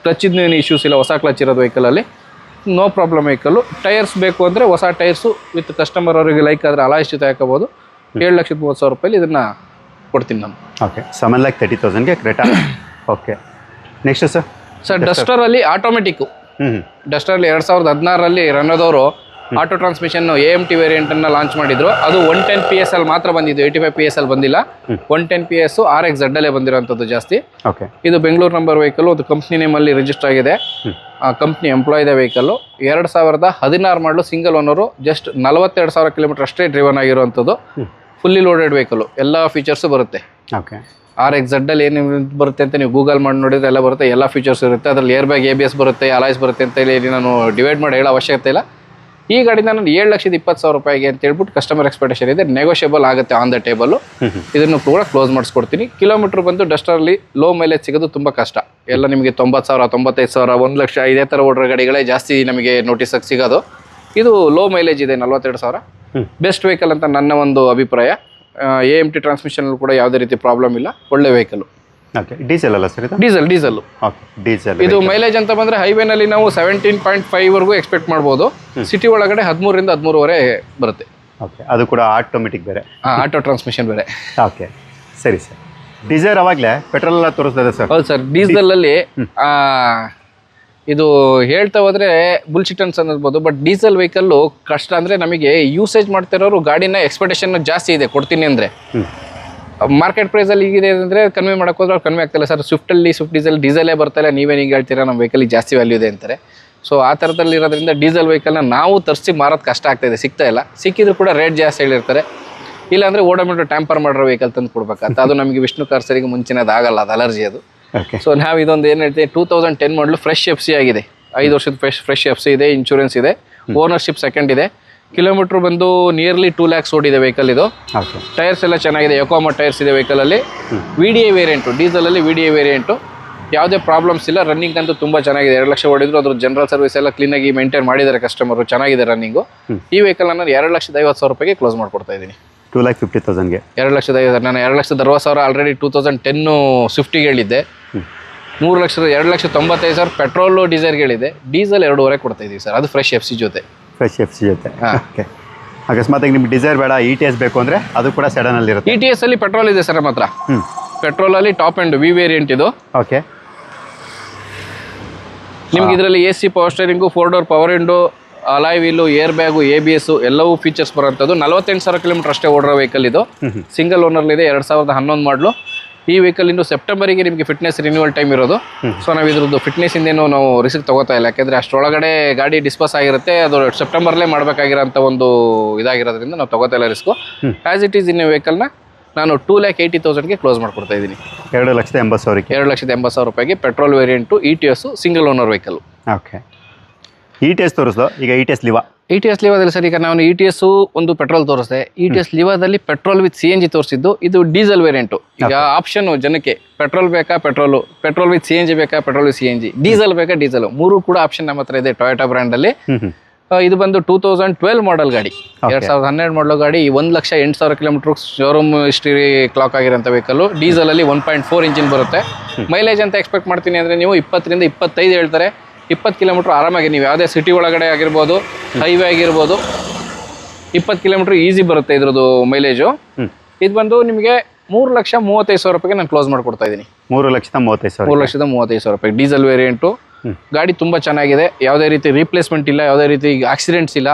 ಕ್ಲಚ್ಚಿದ್ದು ಏನು ಇಶ್ಯೂಸ್ ಇಲ್ಲ. ಹೊಸ ಕ್ಲಚ್ ಇರೋದು ವೆಹಿಕಲಲ್ಲಿ ನೋ ಪ್ರಾಬ್ಲಮ್. ವೆಹಿಕಲ್ಲು ಟೈರ್ಸ್ ಬೇಕು ಅಂದರೆ ಹೊಸ ಟೈರ್ಸು ವಿತ್ ಕಸ್ಟಮರ್ ಅವರಿಗೆ ಲೈಕ್ ಆದರೆ ಅಲಾಯ್ಸ್ ಜೊತೆ ಹಾಕೋಬೋದು. 7,30,000 ರೂಪಾಯಿ ಇದನ್ನು ಕೊಡ್ತೀನಿ ನಾನು. ಓಕೆ, 7,30,000ಗೆ ಕ್ರೆಟಾ. ಓಕೆ, ನೆಕ್ಸ್ಟ್ ಸರ್ ಡಸ್ಟರಲ್ಲಿ ಆಟೋಮೆಟಿಕ್ಕು. ಡಸ್ಟರಲ್ಲಿ 2016ರಲ್ಲಿ ರನ್ನೋದವರು ಆಟೋ ಟ್ರಾನ್ಸ್ಮಿಷನ್ AMT ವೇರಿಯಂಟನ್ನು ಲಾಂಚ್ ಮಾಡಿದ್ರು. ಅದು 110 PS ಅಲ್ಲಿ ಮಾತ್ರ ಬಂದಿದ್ದು, 85 PS ಅಲ್ಲಿ ಬಂದಿಲ್ಲ. 110 PS RXZ ಅಲ್ಲೇ ಬಂದಿರೋಂಥದ್ದು ಜಾಸ್ತಿ. ಓಕೆ, ಇದು ಬೆಂಗಳೂರು ನಂಬರ್ ವೆಹಿಕಲ್. ಒಂದು ಕಂಪ್ನಿ ನೇಮಲ್ಲಿ ರಿಜಿಸ್ಟರ್ ಆಗಿದೆ. ಕಂಪ್ನಿ ಎಂಪ್ಲಾಯ್ ಇದೆ ವೆಹಿಕಲ್ಲು. 2016 ಮಾಡಲು, ಸಿಂಗಲ್ ಓನರು. ಜಸ್ಟ್ 42,000 ಕಿಲೋಮೀಟರ್ ಅಷ್ಟೇ ಡ್ರಿವನ್ ಆಗಿರುವಂಥದ್ದು. Fully loaded vehicle. ಎಲ್ಲ ಫೀಚರ್ಸು ಬರುತ್ತೆ. ಓಕೆ, RXZ ಅಲ್ಲಿ ಏನು ಬರುತ್ತೆ ಅಂತ ನೀವು ಗೂಗಲ್ ಮಾಡಿ ನೋಡಿದ್ರೆ ಎಲ್ಲ ಬರುತ್ತೆ. ಎಲ್ಲ ಫೀಚರ್ಸ್ ಇರುತ್ತೆ. ಅದರಲ್ಲಿ ಏರ್ ಬ್ಯಾಗ್, ABS ಬರುತ್ತೆ, ಅಲಾಯ್ಸ್ ಬರುತ್ತೆ ಅಂತ ಹೇಳಿ ನಾನು ಡಿವೈಡ್ ಮಾಡಿ ಹೇಳೋ ಅವಶ್ಯಕತೆ ಇಲ್ಲ. ಈ ಗಾಡಿನ ನಾನು 7,20,000 ರೂಪಾಯಿಗೆ ಅಂತ ಹೇಳ್ಬಿಟ್ಟು ಕಸ್ಟಮರ್ ಎಕ್ಸ್ಪೆಕ್ಟೇಷನ್ ಇದೆ. ನೆಗೋಷಿಯಬಲ್ ಆಗುತ್ತೆ ಆನ್ ದ ಟೇಬಲು. ಇದನ್ನು ಕೂಡ ಕ್ಲೋಸ್ ಮಾಡಿಸ್ಕೊಡ್ತೀನಿ. ಕಿಲೋಮೀಟರ್ ಬಂದು ಡಸ್ಟರಲ್ಲಿ ಲೋ ಮೈಲೇಜ್ ಸಿಗೋದು ತುಂಬ ಕಷ್ಟ. ಎಲ್ಲ ನಿಮಗೆ 90,000, 95,000, 1,00,000 ಇದೇ ಥರ ಓಡೋ ಗಾಡಿಗಳೇ ಜಾಸ್ತಿ ನಮಗೆ ನೋಟಿಸಾಗಿ ಸಿಗೋದು. ಇದು ಲೋ ಮೈಲೇಜ್ ಇದೆ, 42,000. ಬೆಸ್ಟ್ ವೆಹಿಕಲ್ ಅಂತ ನನ್ನ ಒಂದು ಅಭಿಪ್ರಾಯ. AMT ಟ್ರಾನ್ಸ್ಮಿಷನ್ ಕೂಡ ಯಾವುದೇ ರೀತಿ ಪ್ರಾಬ್ಲಮ್ ಇಲ್ಲ. ಒಳ್ಳೆ ವೆಹಿಕಲ್. ಓಕೆ, ಡೀಸೆಲ್ ಅಲ್ಲ ಸರ್ ಇದು? ಡೀಸೆಲ್. Okay, diesel. ಇದು ಮೈಲೇಜ್ ಅಂತ ಬಂದರೆ ಹೈವೇನಲ್ಲಿ ನಾವು 17.5 ವರೆಗೂ ಎಕ್ಸ್ಪೆಕ್ಟ್ ಮಾಡ್ಬೋದು. ಸಿಟಿ ಒಳಗಡೆ 13ರಿಂದ 13.5 ಬರುತ್ತೆ. ಓಕೆ, ಅದು ಕೂಡ ಆಟೋಮೆಟಿಕ್ ಬೇರೆ. ಆಟೋ ಟ್ರಾನ್ಸ್ಮಿಷನ್ ಬೇರೆ. ಓಕೆ, ಸರಿ ಸರ್. ಡೀಸೆಲ್ ಅವಾಗಲೇ ಪೆಟ್ರೋಲ್ ಎಲ್ಲ ತೋರಿಸ್ತದೆ ಸರ್? ಹೌದು ಸರ್. ಡೀಸೆಲಲ್ಲಿ ಇದು ಹೇಳ್ತಾ ಹೋದರೆ ಬುಲ್ಶಿಟ್ ಅನ್ಬೋದು. ಬಟ್ ಡೀಸೆಲ್ ವೆಹಿಕಲ್ಲು ಕಷ್ಟ. ಅಂದರೆ ನಮಗೆ ಯೂಸೇಜ್ ಮಾಡ್ತಿರೋರು ಗಾಡಿನ ಎಕ್ಸ್ಪೆಕ್ಟೇಷನ್ ಜಾಸ್ತಿ ಇದೆ ಕೊಡ್ತೀನಿ ಅಂದರೆ. ಮಾರ್ಕೆಟ್ ಪ್ರೈಸಲ್ಲಿ ಈಗಿದೆ ಅಂದರೆ ಕಡಿಮೆ ಮಾಡೋಕೆ ಹೋದ್ರೆ ಅವ್ರು ಕಡಿಮೆ ಆಗ್ತಾಯಿಲ್ಲ ಸರ್. ಸ್ವಿಫ್ಟ್ ಡೀಸೆಲೇ ಬರ್ತಾಯಿಲ್ಲ, ನೀವೇನು ಈಗ ಹೇಳ್ತೀರಾ ನಮ್ಮ ವೆಹಿಕಲಿಗೆ ಜಾಸ್ತಿ ವ್ಯಾಲ್ಯೂ ಇದೆ ಅಂತಾರೆ. ಸೊ ಆ ಥರದಲ್ಲಿ ಇರೋದ್ರಿಂದ ಡೀಸೆಲ್ ವೆಹಿಕಲ್ನ ನಾವು ತರಿಸಿ ಮಾರೋದು ಕಷ್ಟ ಆಗ್ತಾಯಿದೆ. ಸಿಗ್ತಾ ಇಲ್ಲ. ಸಿಕ್ಕಿದ್ರು ಕೂಡ ರೇಟ್ ಜಾಸ್ತಿ ಹೇಳಿರ್ತಾರೆ. ಇಲ್ಲಾಂದರೆ ಓಡೋಮೀಟರ್ ಟ್ಯಾಂಪರ್ ಮಾಡಿರೋ ವೆಹಿಕಲ್ ತಂದು ಕೊಡ್ಬೇಕಂತ. ಅದು ನಮಗೆ ವಿಷ್ಣು ಕಾರ್ಸರಿಗೆ ಮುಂಚಿನದಾಗಲ್ಲ, ಅದು ಅಲರ್ಜಿ ಅದು. ಸೊ ನಾವು ಇದೊಂದು ಏನು ಹೇಳ್ತೀವಿ, 2010 ಮಾಡಲು ಫ್ರೆಶ್ FC ಆಗಿದೆ. 5 ವರ್ಷದ ಫ್ರೆಶ್ FC ಇದೆ. ಇನ್ಶೂರೆನ್ಸ್ ಇದೆ. ಓನರ್ಶಿಪ್ ಸೆಕೆಂಡ್ ಇದೆ. ಕಿಲೋಮೀಟ್ರ್ ಬಂದು ನಿಯರ್ಲಿ 2 lakhs ಓಡಿದೆ ವೆಹಿಕಲ್ ಇದು. ಟೈರ್ಸ್ ಎಲ್ಲ ಚೆನ್ನಾಗಿದೆ. ಯೋಕೋಮಾ ಟೈರ್ಸ್ ಇದೆ ವೆಹಿಕಲಲ್ಲಿ. VDI ವೇರಿಯಂಟು, ಡೀಸೆಲಲ್ಲಿ VDI ವೇರಿಯಂಟು. ಯಾವುದೇ ಪ್ರಾಬ್ಲಮ್ಸ್ ಇಲ್ಲ. ರನ್ನಿಂಗ್ ಅಂತೂ ತುಂಬ ಚೆನ್ನಾಗಿದೆ. 2 ಲಕ್ಷ ಓಡಿದ್ರು ಅದ್ರ ಜನರಲ್ ಸರ್ವಿಸ್ ಎಲ್ಲ ಕ್ಲೀನಾಗಿ ಮೇಂಟೈನ್ ಮಾಡಿದ್ದಾರೆ ಕಸ್ಟಮರು. ಚೆನ್ನಾಗಿದೆ ರನ್ನಿಂಗು. ಈ ವೆಹಿಕಲ್ ನಾನು 2,50,000 ರೂಪಾಯಿಗೆ ಕ್ಲೋಸ್ ಮಾಡ್ಕೊಡ್ತಾ ಇದ್ದೀನಿ. 2,50,000ಗೆ. 2,50,000. ನಾನು 2,60,000 ಆಲ್ರೆಡಿ 2010 ಸ್ವಿಫ್ಟಿಗೆ ಹೇಳಿದ್ದೆ. 2,95,000 ಪೆಟ್ರೋಲು ಡೀಸೆಲ್ಗಳಿದೆ. ಡೀಸೆಲ್ 2.5 ಕೊಡ್ತಾ ಇದೀವಿ ಸರ್, ಅದು ಫ್ರೆಶ್ FC ಜೊತೆ. ಫ್ರೆಶ್ FC ಜೊತೆ. ಓಕೆ. ಅಕಸ್ಮಾತ್ ನಿಮ್ಗೆ ಡಿಸೈರ್ ಬೇಡ ETS ಬೇಕು ಅಂದರೆ ಅದು ಕೂಡ ಸೆಡನಲ್ಲಿ ಇರುತ್ತೆ. ETS ಅಲ್ಲಿ ಪೆಟ್ರೋಲ್ ಇದೆ ಸರ್ ನಮ್ಮ ಹತ್ರ. ಪೆಟ್ರೋಲಲ್ಲಿ ಟಾಪ್ ಆ್ಯಂಡ್ ವಿ ವೇರಿಯಂಟ್ ಇದು. ಓಕೆ. ನಿಮ್ಗೆ ಇದರಲ್ಲಿ AC power steering, 4 door power window, alloy wheel, air bag, ABS ಎಲ್ಲವೂ ಫೀಚರ್ಸ್ ಬರೋಂಥದ್ದು. 48,000 ಕಿಲೋಮೀಟರ್ ಅಷ್ಟೇ ಓಡಿರೋ ವೆಹಿಕಲ್ ಇದು. ಸಿಂಗಲ್ ಓನರ್ಲಿದೆ, 2011 ಮಾಡಲು. ಈ ವೆಹಿಕಲ್ ಇನ್ನು ಸೆಪ್ಟೆಂಬರಿಗೆ ನಿಮಗೆ ಫಿಟ್ನೆಸ್ ರಿನ್ಯೂವಲ್ ಟೈಮ್ ಇರೋದು. ಸೊ ನಾವು ಇದ್ರದ್ದು ಫಿಟ್ನೆಸ್ ಇಂದೇನು ನಾವು ರಿಸ್ಕ್ ತಗೋತಾ ಇಲ್ಲ, ಯಾಕೆಂದರೆ ಅಷ್ಟರೊಳಗಡೆ ಗಾಡಿ ಡಿಸ್ಪೋಸ್ ಆಗಿರುತ್ತೆ. ಅದು ಸೆಪ್ಟೆಂಬರ್ಲೇ ಮಾಡಬೇಕಾಗಿರೋಂಥ ಒಂದು ಇದಾಗಿರೋದ್ರಿಂದ ನಾವು ತಗೋತಾ ಇಲ್ಲ risk. As it is in ವೆಹಿಕಲ್ನ ನಾನು 2,80,000ಗೆ ಕ್ಲೋಸ್ ಮಾಡ್ಕೊಡ್ತಾ ಇದ್ದೀನಿ. 2,80,000ಕ್ಕೆ. 2,80,000 ರೂಪಾಯಿಗೆ petrol variant ETS single owner vehicle. Okay. ETS ತೋರಿಸ್ದು, ಈಗ ETS ಲಿವಾ. ETS ಲಿವಾದಲ್ಲಿ ಸರ್ ಈಗ ನಾನು ETS ಒಂದು ಪೆಟ್ರೋಲ್ ತೋರಿಸಿದೆ. ETS ಲಿವಾದಲ್ಲಿ ಪೆಟ್ರೋಲ್ ವಿತ್ CNG ತೋರಿಸಿದ್ದು. ಇದು ಡೀಸೆಲ್ ವೇರಿಯಂಟು. ಈಗ ಆಪ್ಷನ್ ಜನಕ್ಕೆ ಪೆಟ್ರೋಲ್ ಬೇಕಾ ಪೆಟ್ರೋಲ್ ವಿತ್ CNG ಬೇಕಾ, ಪೆಟ್ರೋಲ್ ವಿತ್ CNG, ಡೀಸೆಲ್ ಬೇಕಾ ಡೀಸೆಲ್, ಮೂರು ಕೂಡ ಆಪ್ಷನ್ ನಮ್ಮ ಹತ್ರ ಇದೆ ಟೊಯೋಟಾ ಬ್ರ್ಯಾಂಡಲ್ಲಿ. ಇದು ಬಂದು 2012 ಮಾಡಲ್ ಗಾಡಿ, 2012 ಮಾಡಲ್ ಗಾಡಿ. 1,08,000 ಕಿಲೋಮೀಟರ್ ಶೋರೂಮ್ ಹಿಸ್ಟ್ರಿ ಕ್ಲಾಕ್ ಆಗಿರೋಂಥ ವೆಹಿಕಲ್ಲು. ಡೀಸೆಲಲ್ಲಿ 1.4 ಇಂಜಿನ್ ಬರುತ್ತೆ. ಮೈಲೇಜ್ ಅಂತ ಎಕ್ಸ್ಪೆಕ್ಟ್ ಮಾಡ್ತೀನಿ ಅಂದರೆ ನೀವು 20 ರಿಂದ 25 ಹೇಳ್ತಾರೆ. 20 ಕಿಲೋಮೀಟ್ರ್ ಆರಾಮಾಗಿ ನೀವು ಯಾವುದೇ ಸಿಟಿ ಒಳಗಡೆ ಆಗಿರ್ಬೋದು, ಹೈವೇ ಆಗಿರ್ಬೋದು, 20 ಕಿಲೋಮೀಟ್ರ್ ಈಸಿ ಬರುತ್ತೆ ಇದ್ರದ್ದು ಮೈಲೇಜು. ಇದು ಬಂದು ನಿಮಗೆ 3,35,000 ರೂಪಾಯಿಗೆ ನಾನು ಕ್ಲೋಸ್ ಮಾಡಿಕೊಡ್ತಾ ಇದ್ದೀನಿ. 3,35,000. 3,35,000 ರೂಪಾಯಿ ಡೀಸೆಲ್ ವೇರಿಯಂಟು. ಗಾಡಿ ತುಂಬ ಚೆನ್ನಾಗಿದೆ, ಯಾವುದೇ ರೀತಿ ರೀಪ್ಲೇಸ್ಮೆಂಟ್ ಇಲ್ಲ, ಯಾವುದೇ ರೀತಿ ಆಕ್ಸಿಡೆಂಟ್ಸ್ ಇಲ್ಲ.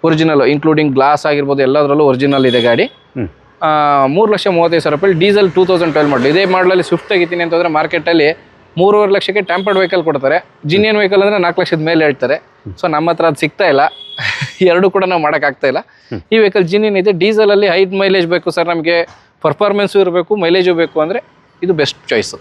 ಒರಿಜಿನಲ್ ಇನ್ಕ್ಲೂಡಿಂಗ್ ಗ್ಲಾಸ್ ಆಗಿರ್ಬೋದು ಎಲ್ಲದರಲ್ಲೂ ಒರಿಜಿನಲ್ ಇದೆ ಗಾಡಿ. 3,35,000 ರೂಪಾಯಿ ಡೀಸೆಲ್ 2012 ಮಾಡಲು. ಇದೇ ಮಾಡಲಲ್ಲಿ ಸ್ವಿಫ್ಟ್ ತೆಗಿತೀನಿ ಅಂತಂದರೆ ಮಾರ್ಕೆಟಲ್ಲಿ 3.5 ಲಕ್ಷಕ್ಕೆ ಟ್ಯಾಂಪರ್ಡ್ ವೆಹಿಕಲ್ ಕೊಡ್ತಾರೆ. ಜಿನಿಯನ್ ವೆಹಿಕಲ್ ಅಂದರೆ 4 ಲಕ್ಷದ ಮೇಲೆ ಹೇಳ್ತಾರೆ. ಸೊ ನಮ್ಮ ಹತ್ರ ಅದು ಸಿಗ್ತಾ ಇಲ್ಲ, ಎರಡು ಕೂಡ ನಾವು ಮಾಡೋಕ್ಕಾಗ್ತಾ ಇಲ್ಲ. ಈ ವೆಹಿಕಲ್ ಜಿನಿಯನ್ ಇದೆ. ಡೀಸೆಲಲ್ಲಿ ಹೈ ಮೈಲೇಜ್ ಬೇಕು ಸರ್, ನಮಗೆ ಪರ್ಫಾರ್ಮೆನ್ಸು ಇರಬೇಕು, ಮೈಲೇಜು ಬೇಕು ಅಂದರೆ ಇದು ಬೆಸ್ಟ್ ಚಾಯ್ಸು.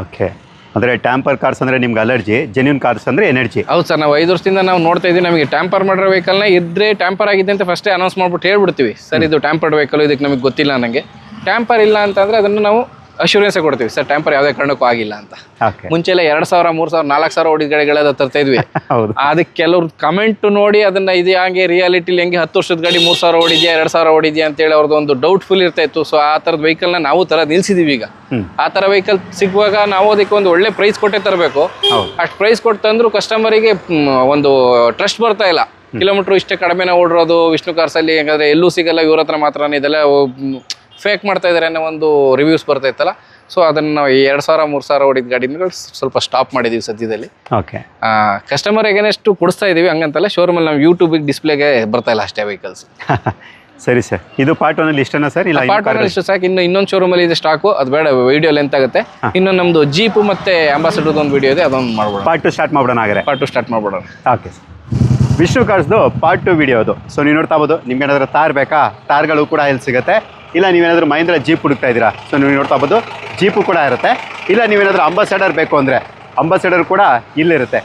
ಓಕೆ. ಅಂದರೆ ಟ್ಯಾಂಪರ್ ಕಾರ್ಸ್ ಅಂದರೆ ನಿಮ್ಗೆ ಅಲರ್ಜಿ, ಜೆನ್ಯೂನ್ ಕಾರ್ಸ್ ಅಂದರೆ ಎನರ್ಜಿ. ಹೌದು ಸರ್, ನಾವು 5 ವರ್ಷದಿಂದ ನಾವು ನೋಡ್ತಾ ಇದ್ದೀವಿ. ನಮಗೆ ಟ್ಯಾಂಪರ್ ಮಾಡಿರೋ ವೆಹಿಕಲ್ನ ಇದ್ದರೆ ಟ್ಯಾಂಪರ್ ಆಗಿದೆ ಅಂತ ಫಸ್ಟೇ ಅನೌನ್ಸ್ ಮಾಡ್ಬಿಟ್ಟು ಹೇಳ್ಬಿಡ್ತೀವಿ, ಸರ್ ಇದು ಟ್ಯಾಂಪರ್ಡ್ ವೆಹಿಕಲ್, ಇದಕ್ಕೆ ನಮಗೆ ಗೊತ್ತಿಲ್ಲ ನನಗೆ. ಟ್ಯಾಂಪರ್ ಇಲ್ಲ ಅಂತಂದರೆ ಅದನ್ನು ನಾವು ಅಶ್ಯೂರೆನ್ಸೇ ಕೊಡ್ತೀವಿ, ಸರ್ ಟ್ಯಾಂಪರ್ ಯಾವುದೇ ಕಾರಣಕ್ಕೂ ಆಗಿಲ್ಲ ಅಂತ. ಮುಂಚೆಲ್ಲ 2,000, 3,000, 4,000 ಓಡಿದ ಗಾಡಿಗಳೆಲ್ಲ ತರ್ತಾ ಇದ್ವಿ. ಅದಕ್ಕೆ ಕೆಲವ್ರು ಕಮೆಂಟ್ ನೋಡಿ ಅದನ್ನ ಇದು ಹಂಗೆ ರಿಯಾಲಿಟಿಲಿ ಹೆಂಗೆ 10 ವರ್ಷದ ಗಾಡಿ 3,000 ಓಡಿದ್ಯಾ 2,000 ಓಡಿದ್ಯಾ ಅಂತೇಳಿ ಅವ್ರದ್ದು ಒಂದು ಡೌಟ್ಫುಲ್ ಇರ್ತಾ ಇತ್ತು. ಸೊ ಆ ಥರದ ವೆಹಿಕಲ್ನ ನಾವು ನಿಲ್ಸಿದೀವಿ. ಈಗ ಆ ಥರ ವೆಹಿಕಲ್ ಸಿಗುವಾಗ ನಾವು ಅದಕ್ಕೆ ಒಂದು ಒಳ್ಳೆ ಪ್ರೈಸ್ ಕೊಟ್ಟೆ ತರಬೇಕು. ಅಷ್ಟು ಪ್ರೈಸ್ ಕೊಟ್ಟು ತಂದ್ರು ಕಸ್ಟಮರಿಗೆ ಒಂದು ಟ್ರಸ್ಟ್ ಬರ್ತಾ ಇಲ್ಲ. ಕಿಲೋಮೀಟ್ರ್ ಇಷ್ಟೇ ಕಡಿಮೆನ ಓಡಿರೋದು ವಿಷ್ಣು ಕಾರ್ಸಲ್ಲಿ, ಹೆಂಗಾದ್ರೆ ಎಲ್ಲೂ ಸಿಗಲ್ಲ, ಇವ್ರ ಹತ್ರ ಮಾತ್ರ ಇದೆಲ್ಲ ಫೇಕ್ ಮಾಡ್ತಾ ಇದ್ದಾರೆ ಅನ್ನೋ ಒಂದು ರಿವ್ಯೂಸ್ ಬರ್ತಾ ಇತ್ತಲ್ಲ. ಸೊ ಅದನ್ನು ನಾವು 2,000, 3,000 ಓಡಿದ ಗಾಡಿಗಳು ಸ್ವಲ್ಪ ಸ್ಟಾಪ್ ಮಾಡಿದ್ದೀವಿ ಸದ್ಯದಲ್ಲಿ. ಓಕೆ. ಕಸ್ಟಮರ್ ಎಗೇನೆಸ್ಟ್ ಕೊಡಿಸ್ತಾ ಇದ್ದೀವಿ, ಹಂಗಂತಲ್ಲ. ಶೋರೂಮಲ್ಲಿ ನಾವು ಯೂಟ್ಯೂಬಿಗೆ ಡಿಸ್ಪ್ಲೇಗೆ ಬರ್ತಾ ಇಲ್ಲ ಅಷ್ಟೇ ವೆಹಿಕಲ್ಸ್. ಸರಿ ಸರ್, ಇದು ಪಾರ್ಟ್ 1 ಅಲ್ಲಿ ಇಷ್ಟನಾ ಸರ್? ಇಲ್ಲ ಪಾರ್ಟ್ 1 ಇಷ್ಟು ಸಾಕು. ಇನ್ನೊಂದು ಶೋರೂಮಲ್ಲಿ ಇದೆ ಸ್ಟಾಕು, ಅದು ಬೇಡ, ವಿಡಿಯೋ ಲೆಂತ್ ಆಗುತ್ತೆ. ಇನ್ನೊಂದು ನಮ್ಮದು ಜೀಪು ಮತ್ತು ಅಂಬಾಸಡರ್ದು ಒಂದು ವಿಡಿಯೋ ಇದೆ, ಅದೊಂದು ಮಾಡ್ಬೋಣ. ಪಾರ್ಟ್ 2 ಸ್ಟಾರ್ಟ್ ಮಾಡೋಣ ಹಾಗಾದ್ರೆ. ಪಾರ್ಟ್ 2 ಸ್ಟಾರ್ಟ್ ಮಾಡ್ಬೋಣ. Okay sir. ವಿಷ್ಣು ಕಾರ್ಸ್ದು ಪಾರ್ಟ್ 2 ವಿಡಿಯೋ ಅದು. ಸೊ ನೀವು ನೋಡ್ತಾ ಬೋದು, ನಿಮ್ಗೆ ಏನಾದರೂ ತಾರ್ ಬೇಕಾ, ತಾರ್ಗಳು ಕೂಡ ಇಲ್ಲಿ ಸಿಗುತ್ತೆ. ಇಲ್ಲ ನೀವೇನಾದರೂ ಮಹೀಂದ್ರ ಜೀಪ್ ಹುಡುಕ್ತಾ ಇದ್ದೀರಾ, ಸೊ ನೀವು ನೋಡ್ತಾ ಬೋದು ಜೀಪು ಕೂಡ ಇರುತ್ತೆ. ಇಲ್ಲ ನೀವೇನಾದರೂ ಅಂಬಾಸಡರ್ ಬೇಕು ಅಂದರೆ ಅಂಬಾಸಡರ್ ಕೂಡ ಇಲ್ಲಿರುತ್ತೆ.